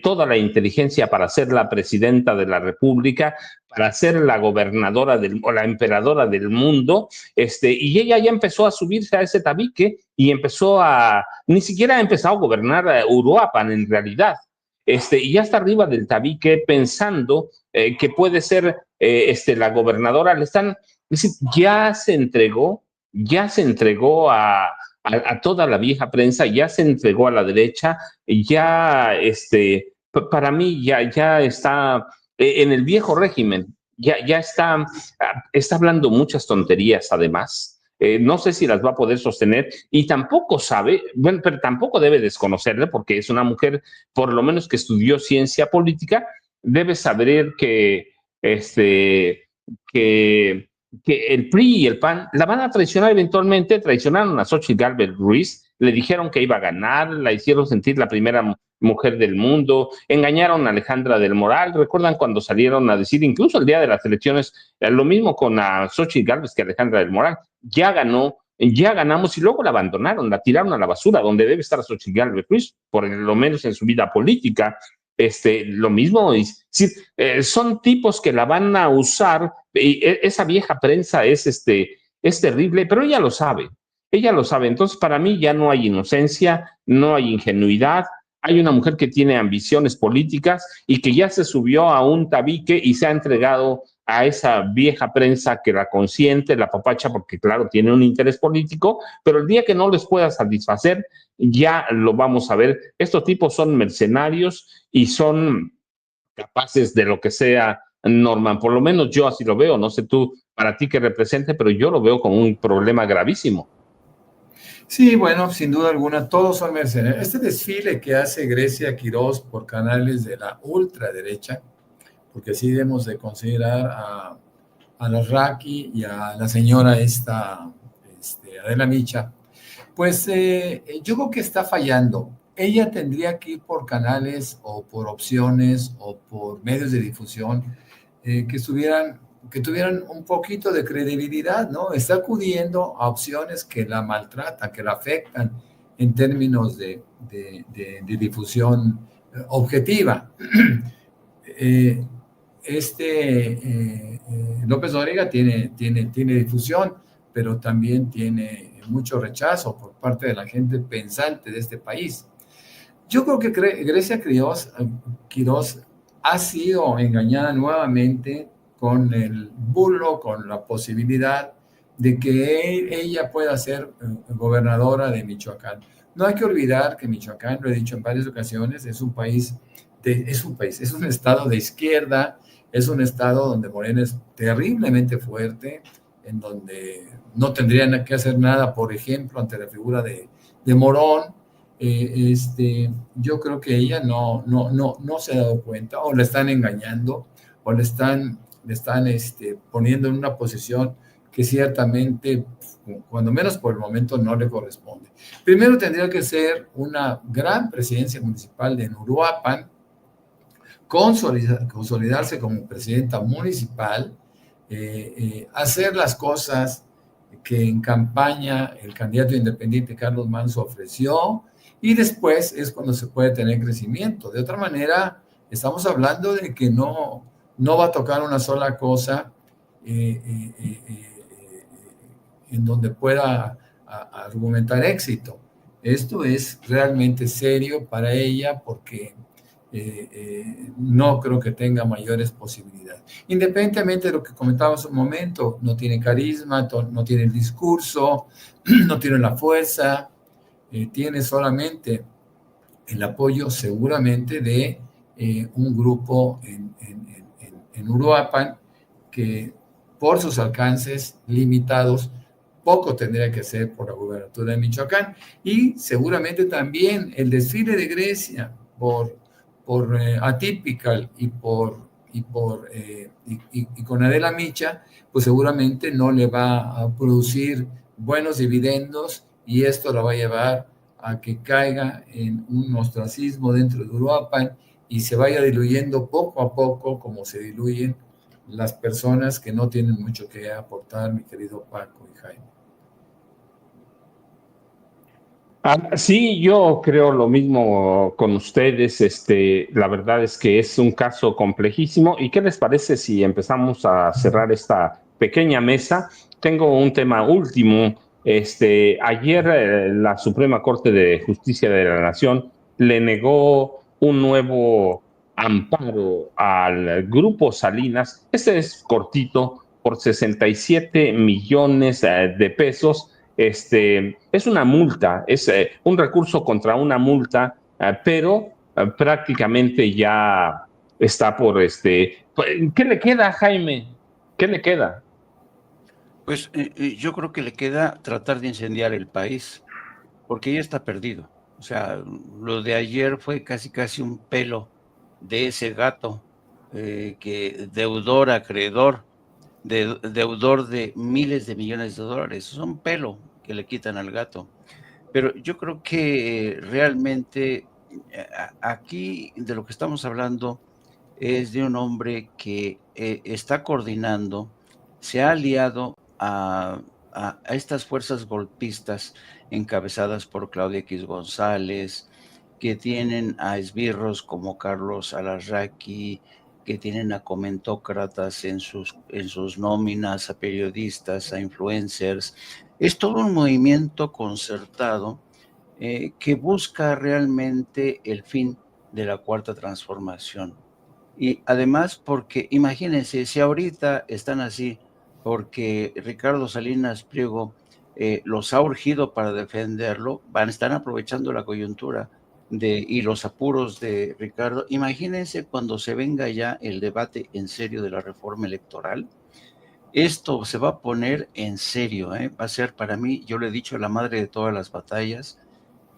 toda la inteligencia para ser la presidenta de la República, para ser la gobernadora o la emperadora del mundo, y ella ya empezó a subirse a ese tabique y ni siquiera ha empezado a gobernar Uruapan en realidad, y ya está arriba del tabique pensando que puede ser la gobernadora. Es decir, ya se entregó a toda la vieja prensa, ya se entregó a la derecha, ya, para mí, ya está en el viejo régimen, ya está hablando muchas tonterías además. No sé si las va a poder sostener y tampoco sabe, bueno, pero tampoco debe desconocerle porque es una mujer, por lo menos que estudió ciencia política, debe saber que que el PRI y el PAN la van a traicionar eventualmente. Traicionaron a Xochitl Gálvez Ruiz, le dijeron que iba a ganar, la hicieron sentir la primera mujer del mundo, engañaron a Alejandra del Moral. ¿Recuerdan cuando salieron a decir, incluso el día de las elecciones, lo mismo con a Xochitl Gálvez que Alejandra del Moral? Ya ganó, ya ganamos, y luego la abandonaron, la tiraron a la basura, donde debe estar Xochitl Gálvez Ruiz, por lo menos en su vida política. Lo mismo, es decir, son tipos que la van a usar, y esa vieja prensa es terrible, pero ella lo sabe, entonces para mí ya no hay inocencia, no hay ingenuidad, hay una mujer que tiene ambiciones políticas y que ya se subió a un tabique y se ha entregado a esa vieja prensa que la consiente, la papacha, porque claro, tiene un interés político, pero el día que no les pueda satisfacer, ya lo vamos a ver. Estos tipos son mercenarios y son capaces de lo que sea, Norman. Por lo menos yo así lo veo. No sé tú, para ti qué represente, pero yo lo veo como un problema gravísimo. Sí, bueno, sin duda alguna, todos son mercenarios. Este desfile que hace Grecia Quirós por canales de la ultraderecha, porque así debemos de considerar a los Raki y a la señora Adela Micha, pues yo creo que está fallando. Ella tendría que ir por canales o por opciones o por medios de difusión que tuvieran un poquito de credibilidad, ¿no? Está acudiendo a opciones que la maltratan, que la afectan en términos de difusión objetiva. López Dóriga tiene difusión, pero también tiene mucho rechazo por parte de la gente pensante de este país. Yo creo que Grecia Quirós ha sido engañada nuevamente con el bulo, con la posibilidad de que ella pueda ser gobernadora de Michoacán. No hay que olvidar que Michoacán, lo he dicho en varias ocasiones, es un estado de izquierda, es un estado donde Morena es terriblemente fuerte, en donde no tendrían que hacer nada, por ejemplo, ante la figura de Morón. Yo creo que ella no se ha dado cuenta, o la están engañando, o le están poniendo en una posición que ciertamente, cuando menos por el momento, no le corresponde. Primero tendría que ser una gran presidencia municipal de Uruapan, consolidarse como presidenta municipal, hacer las cosas que en campaña el candidato independiente Carlos Manso ofreció, y después es cuando se puede tener crecimiento. De otra manera, estamos hablando de que no va a tocar una sola cosa en donde pueda argumentar éxito. Esto es realmente serio para ella porque no creo que tenga mayores posibilidades. Independientemente de lo que comentábamos un momento, no tiene carisma, no tiene el discurso, no tiene la fuerza, tiene solamente el apoyo seguramente de un grupo en Uruapan que por sus alcances limitados poco tendría que hacer por la gubernatura de Michoacán, y seguramente también el desfile de Grecia por Atypical y con Adela Micha, pues seguramente no le va a producir buenos dividendos, y esto lo va a llevar a que caiga en un ostracismo dentro de Uruapan y se vaya diluyendo poco a poco, como se diluyen las personas que no tienen mucho que aportar, mi querido Paco y Jaime. Sí, yo creo lo mismo con ustedes. La verdad es que es un caso complejísimo. ¿Y qué les parece si empezamos a cerrar esta pequeña mesa? Tengo un tema último. Ayer la Suprema Corte de Justicia de la Nación le negó un nuevo amparo al Grupo Salinas. Este es cortito, por 67 millones de pesos. Es una multa, es un recurso contra una multa, pero prácticamente ya está por ¿qué le queda, Jaime? ¿Qué le queda? Pues yo creo que le queda tratar de incendiar el país, porque ya está perdido. O sea, lo de ayer fue casi un pelo de ese gato que deudor, acreedor, deudor de miles de millones de dólares. Es un pelo que le quitan al gato. Pero yo creo que realmente aquí de lo que estamos hablando es de un hombre que está coordinando, se ha aliado a estas fuerzas golpistas encabezadas por Claudia X González, que tienen a esbirros como Carlos Alarraqui, que tienen a comentócratas en sus nóminas, a periodistas, a influencers. Es todo un movimiento concertado que busca realmente el fin de la cuarta transformación. Y además porque, imagínense, si ahorita están así, porque Ricardo Salinas Pliego los ha urgido para defenderlo, están aprovechando la coyuntura y los apuros de Ricardo. Imagínense cuando se venga ya el debate en serio de la reforma electoral. Esto se va a poner en serio, va a ser para mí, yo le he dicho, la madre de todas las batallas,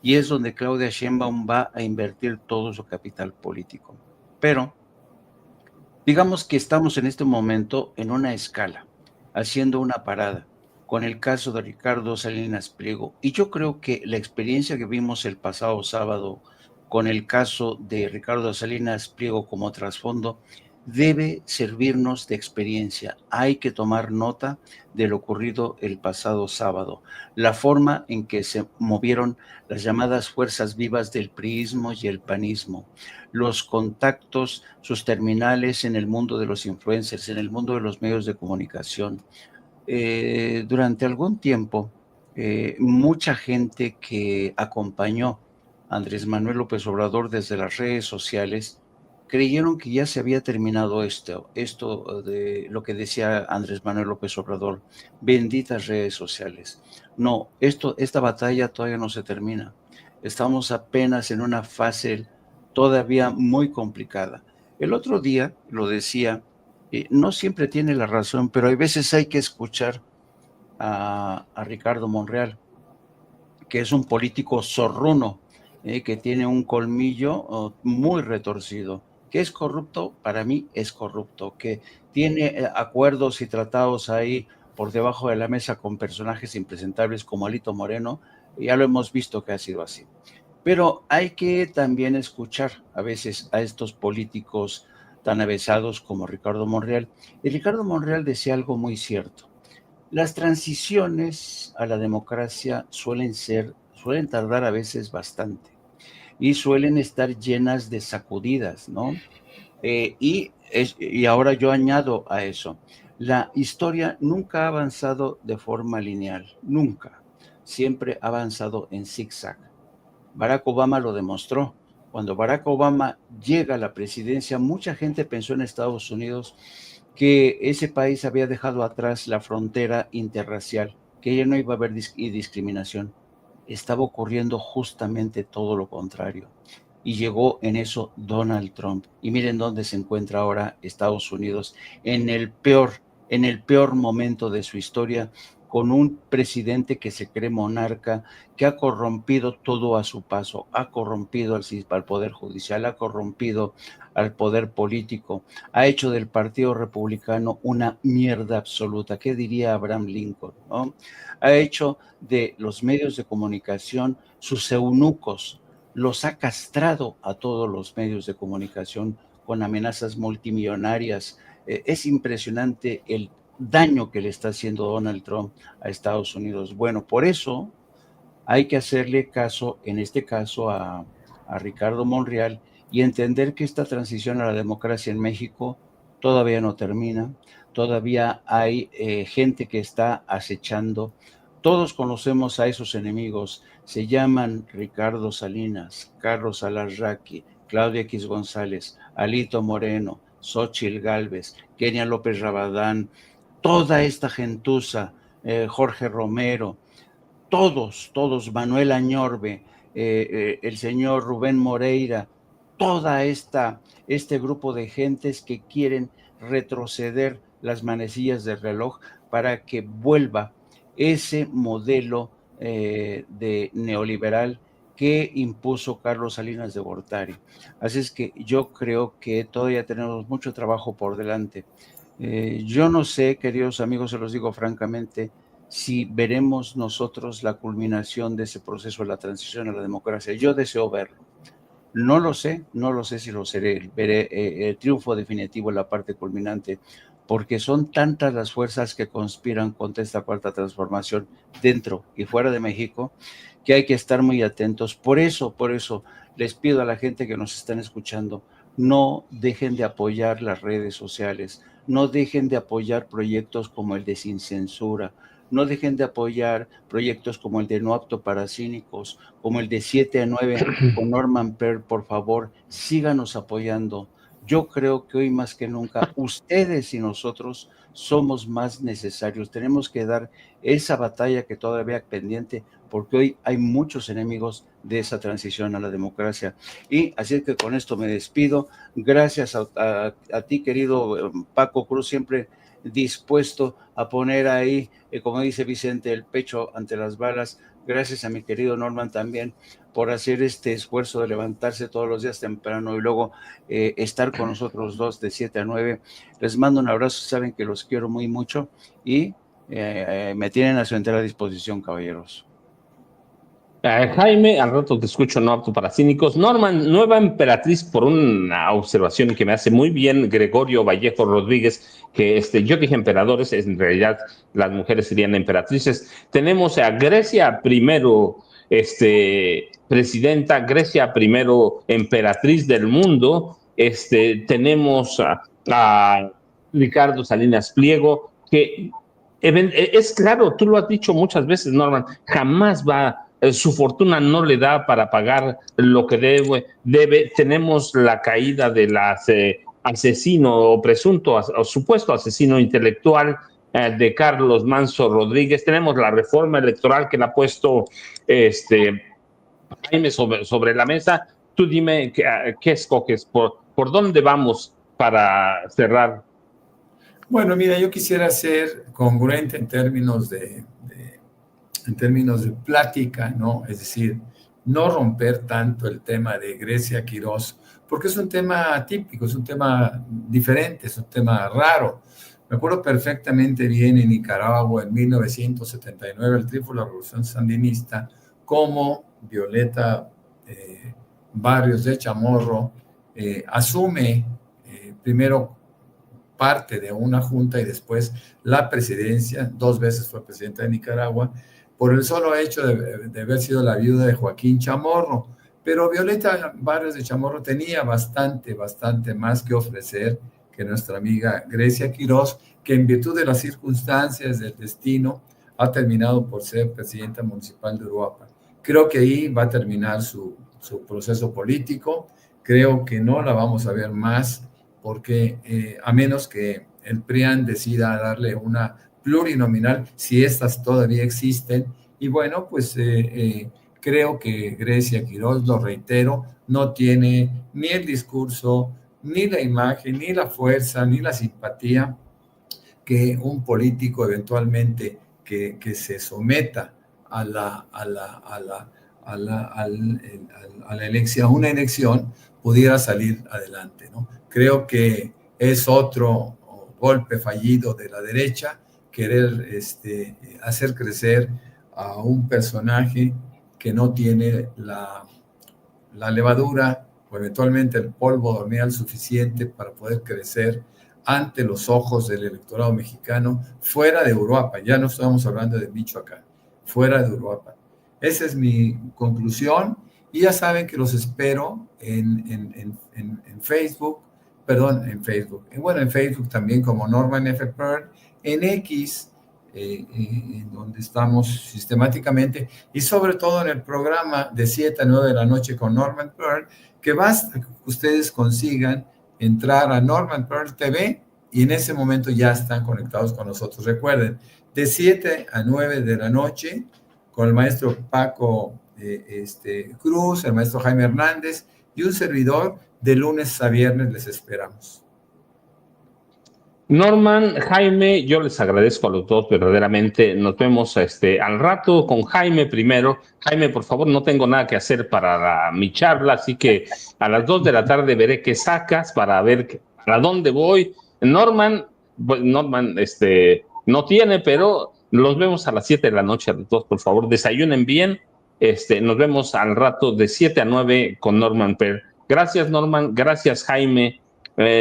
y es donde Claudia Sheinbaum va a invertir todo su capital político. Pero digamos que estamos en este momento en una escala, haciendo una parada con el caso de Ricardo Salinas Pliego. Y yo creo que la experiencia que vimos el pasado sábado con el caso de Ricardo Salinas Pliego como trasfondo debe servirnos de experiencia. Hay que tomar nota de lo ocurrido el pasado sábado, la forma en que se movieron las llamadas fuerzas vivas del priismo y el panismo, los contactos, sus terminales en el mundo de los influencers, en el mundo de los medios de comunicación. Durante algún tiempo, mucha gente que acompañó a Andrés Manuel López Obrador desde las redes sociales creyeron que ya se había terminado esto de lo que decía Andrés Manuel López Obrador, benditas redes sociales. No, esta batalla todavía no se termina. Estamos apenas en una fase todavía muy complicada. El otro día lo decía, no siempre tiene la razón, pero hay veces hay que escuchar a Ricardo Monreal, que es un político zorruno, que tiene un colmillo muy retorcido. ¿Que es corrupto? Para mí es corrupto. Que tiene acuerdos y tratados ahí por debajo de la mesa con personajes impresentables como Alito Moreno, ya lo hemos visto que ha sido así. Pero hay que también escuchar a veces a estos políticos tan avesados como Ricardo Monreal. Y Ricardo Monreal decía algo muy cierto. Las transiciones a la democracia suelen tardar a veces bastante y suelen estar llenas de sacudidas, ¿no? Y ahora yo añado a eso, la historia nunca ha avanzado de forma lineal, nunca, siempre ha avanzado en zigzag. Barack Obama lo demostró. Cuando Barack Obama llega a la presidencia, mucha gente pensó en Estados Unidos que ese país había dejado atrás la frontera interracial, que ya no iba a haber discriminación. Estaba ocurriendo justamente todo lo contrario. Y llegó en eso Donald Trump. Y miren dónde se encuentra ahora Estados Unidos, en el peor momento de su historia, con un presidente que se cree monarca, que ha corrompido todo a su paso, ha corrompido al Poder Judicial, ha corrompido al poder político, ha hecho del Partido Republicano una mierda absoluta. ¿Qué diría Abraham Lincoln, no? Ha hecho de los medios de comunicación sus eunucos, los ha castrado a todos los medios de comunicación con amenazas multimillonarias. Es impresionante el daño que le está haciendo Donald Trump a Estados Unidos. Bueno, por eso hay que hacerle caso, en este caso, a Ricardo Monreal y entender que esta transición a la democracia en México todavía no termina, todavía hay gente que está acechando. Todos conocemos a esos enemigos, se llaman Ricardo Salinas, Carlos Alarraqui, Claudia X González, Alito Moreno, Xóchitl Gálvez, Kenia López Rabadán, toda esta gentuza, Jorge Romero, todos, Manuel Añorbe, el señor Rubén Moreira, este grupo de gentes que quieren retroceder las manecillas del reloj para que vuelva ese modelo de neoliberal que impuso Carlos Salinas de Gortari. Así es que yo creo que todavía tenemos mucho trabajo por delante. Yo no sé, queridos amigos, se los digo francamente, si veremos nosotros la culminación de ese proceso de la transición a la democracia. Yo deseo verlo. No lo sé si lo veré el triunfo definitivo en la parte culminante, porque son tantas las fuerzas que conspiran contra esta cuarta transformación dentro y fuera de México, que hay que estar muy atentos. Por eso les pido a la gente que nos están escuchando, no dejen de apoyar las redes sociales, no dejen de apoyar proyectos como el de Sin Censura, no dejen de apoyar proyectos como el de No Apto para Cínicos, como el de 7 a 9 con Norman Pearl. Por favor, síganos apoyando. Yo creo que hoy más que nunca, ustedes y nosotros somos más necesarios. Tenemos que dar esa batalla que todavía es pendiente, porque hoy hay muchos enemigos de esa transición a la democracia. Y así es que con esto me despido. Gracias a ti, querido Paco Cruz, siempre dispuesto a poner ahí, como dice Vicente, el pecho ante las balas. Gracias a mi querido Norman también por hacer este esfuerzo de levantarse todos los días temprano y luego estar con nosotros dos de 7 a 9. Les mando un abrazo, saben que los quiero muy mucho y me tienen a su entera disposición, caballeros. Jaime, al rato te escucho, no apto para cínicos. Norman, nueva emperatriz, por una observación que me hace muy bien Gregorio Vallejo Rodríguez, que yo dije emperadores, en realidad las mujeres serían emperatrices. Tenemos a Grecia primero, presidenta, Grecia primero emperatriz del mundo. Tenemos a Ricardo Salinas Pliego, que es claro, tú lo has dicho muchas veces, Norman, jamás su fortuna no le da para pagar lo que debe. Tenemos la caída del asesino o presunto o supuesto asesino intelectual de Carlos Manso Rodríguez. Tenemos la reforma electoral que la ha puesto Jaime sobre la mesa. Tú dime qué escoges, por dónde vamos para cerrar. Bueno, mira, yo quisiera ser congruente en términos de plática, ¿no? Es decir, no romper tanto el tema de Grecia Quirós, porque es un tema atípico, es un tema diferente, es un tema raro. Me acuerdo perfectamente bien en Nicaragua en 1979, el triunfo de la Revolución Sandinista, cómo Violeta Barrios de Chamorro asume primero parte de una junta y después la presidencia. 2 veces fue presidenta de Nicaragua, por el solo hecho de haber sido la viuda de Joaquín Chamorro. Pero Violeta Barrios de Chamorro tenía bastante más que ofrecer que nuestra amiga Grecia Quirós, que en virtud de las circunstancias del destino ha terminado por ser presidenta municipal de Uruapan. Creo que ahí va a terminar su proceso político. Creo que no la vamos a ver más, porque a menos que el PRIAN decida darle una plurinominal, si estas todavía existen. Y bueno, pues creo que Grecia Quirós, lo reitero, no tiene ni el discurso, ni la imagen, ni la fuerza, ni la simpatía que un político eventualmente que se someta a la elección, a una elección, pudiera salir adelante, ¿no? Creo que es otro golpe fallido de la derecha querer hacer crecer a un personaje que no tiene la levadura o eventualmente el polvo de hornear suficiente para poder crecer ante los ojos del electorado mexicano fuera de Uruapan. Ya no estamos hablando de Michoacán, fuera de Uruapan. Esa es mi conclusión. Y ya saben que los espero en Facebook, perdón, en Facebook. Bueno, en Facebook también como Norman F. Pearl, en X, en donde estamos sistemáticamente, y sobre todo en el programa de 7 a 9 de la noche con Norman Pearl, que basta que ustedes consigan entrar a Norman Pearl TV y en ese momento ya están conectados con nosotros. Recuerden, de 7 a 9 de la noche con el maestro Paco Cruz, el maestro Jaime Hernández y un servidor, de lunes a viernes les esperamos. Norman, Jaime, yo les agradezco a los dos verdaderamente. Nos vemos al rato con Jaime primero. Jaime, por favor, no tengo nada que hacer para mi charla, así que a las 2 de la tarde veré qué sacas para ver a dónde voy. Norman, no tiene, pero los vemos a las 7 de la noche a los dos, por favor, desayunen bien. Nos vemos al rato de 7 a 9 con Norman Pearl. Gracias, Norman. Gracias, Jaime.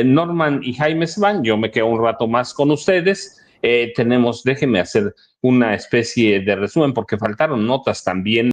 Norman y Jaime se van, yo me quedo un rato más con ustedes. Déjenme hacer una especie de resumen porque faltaron notas también.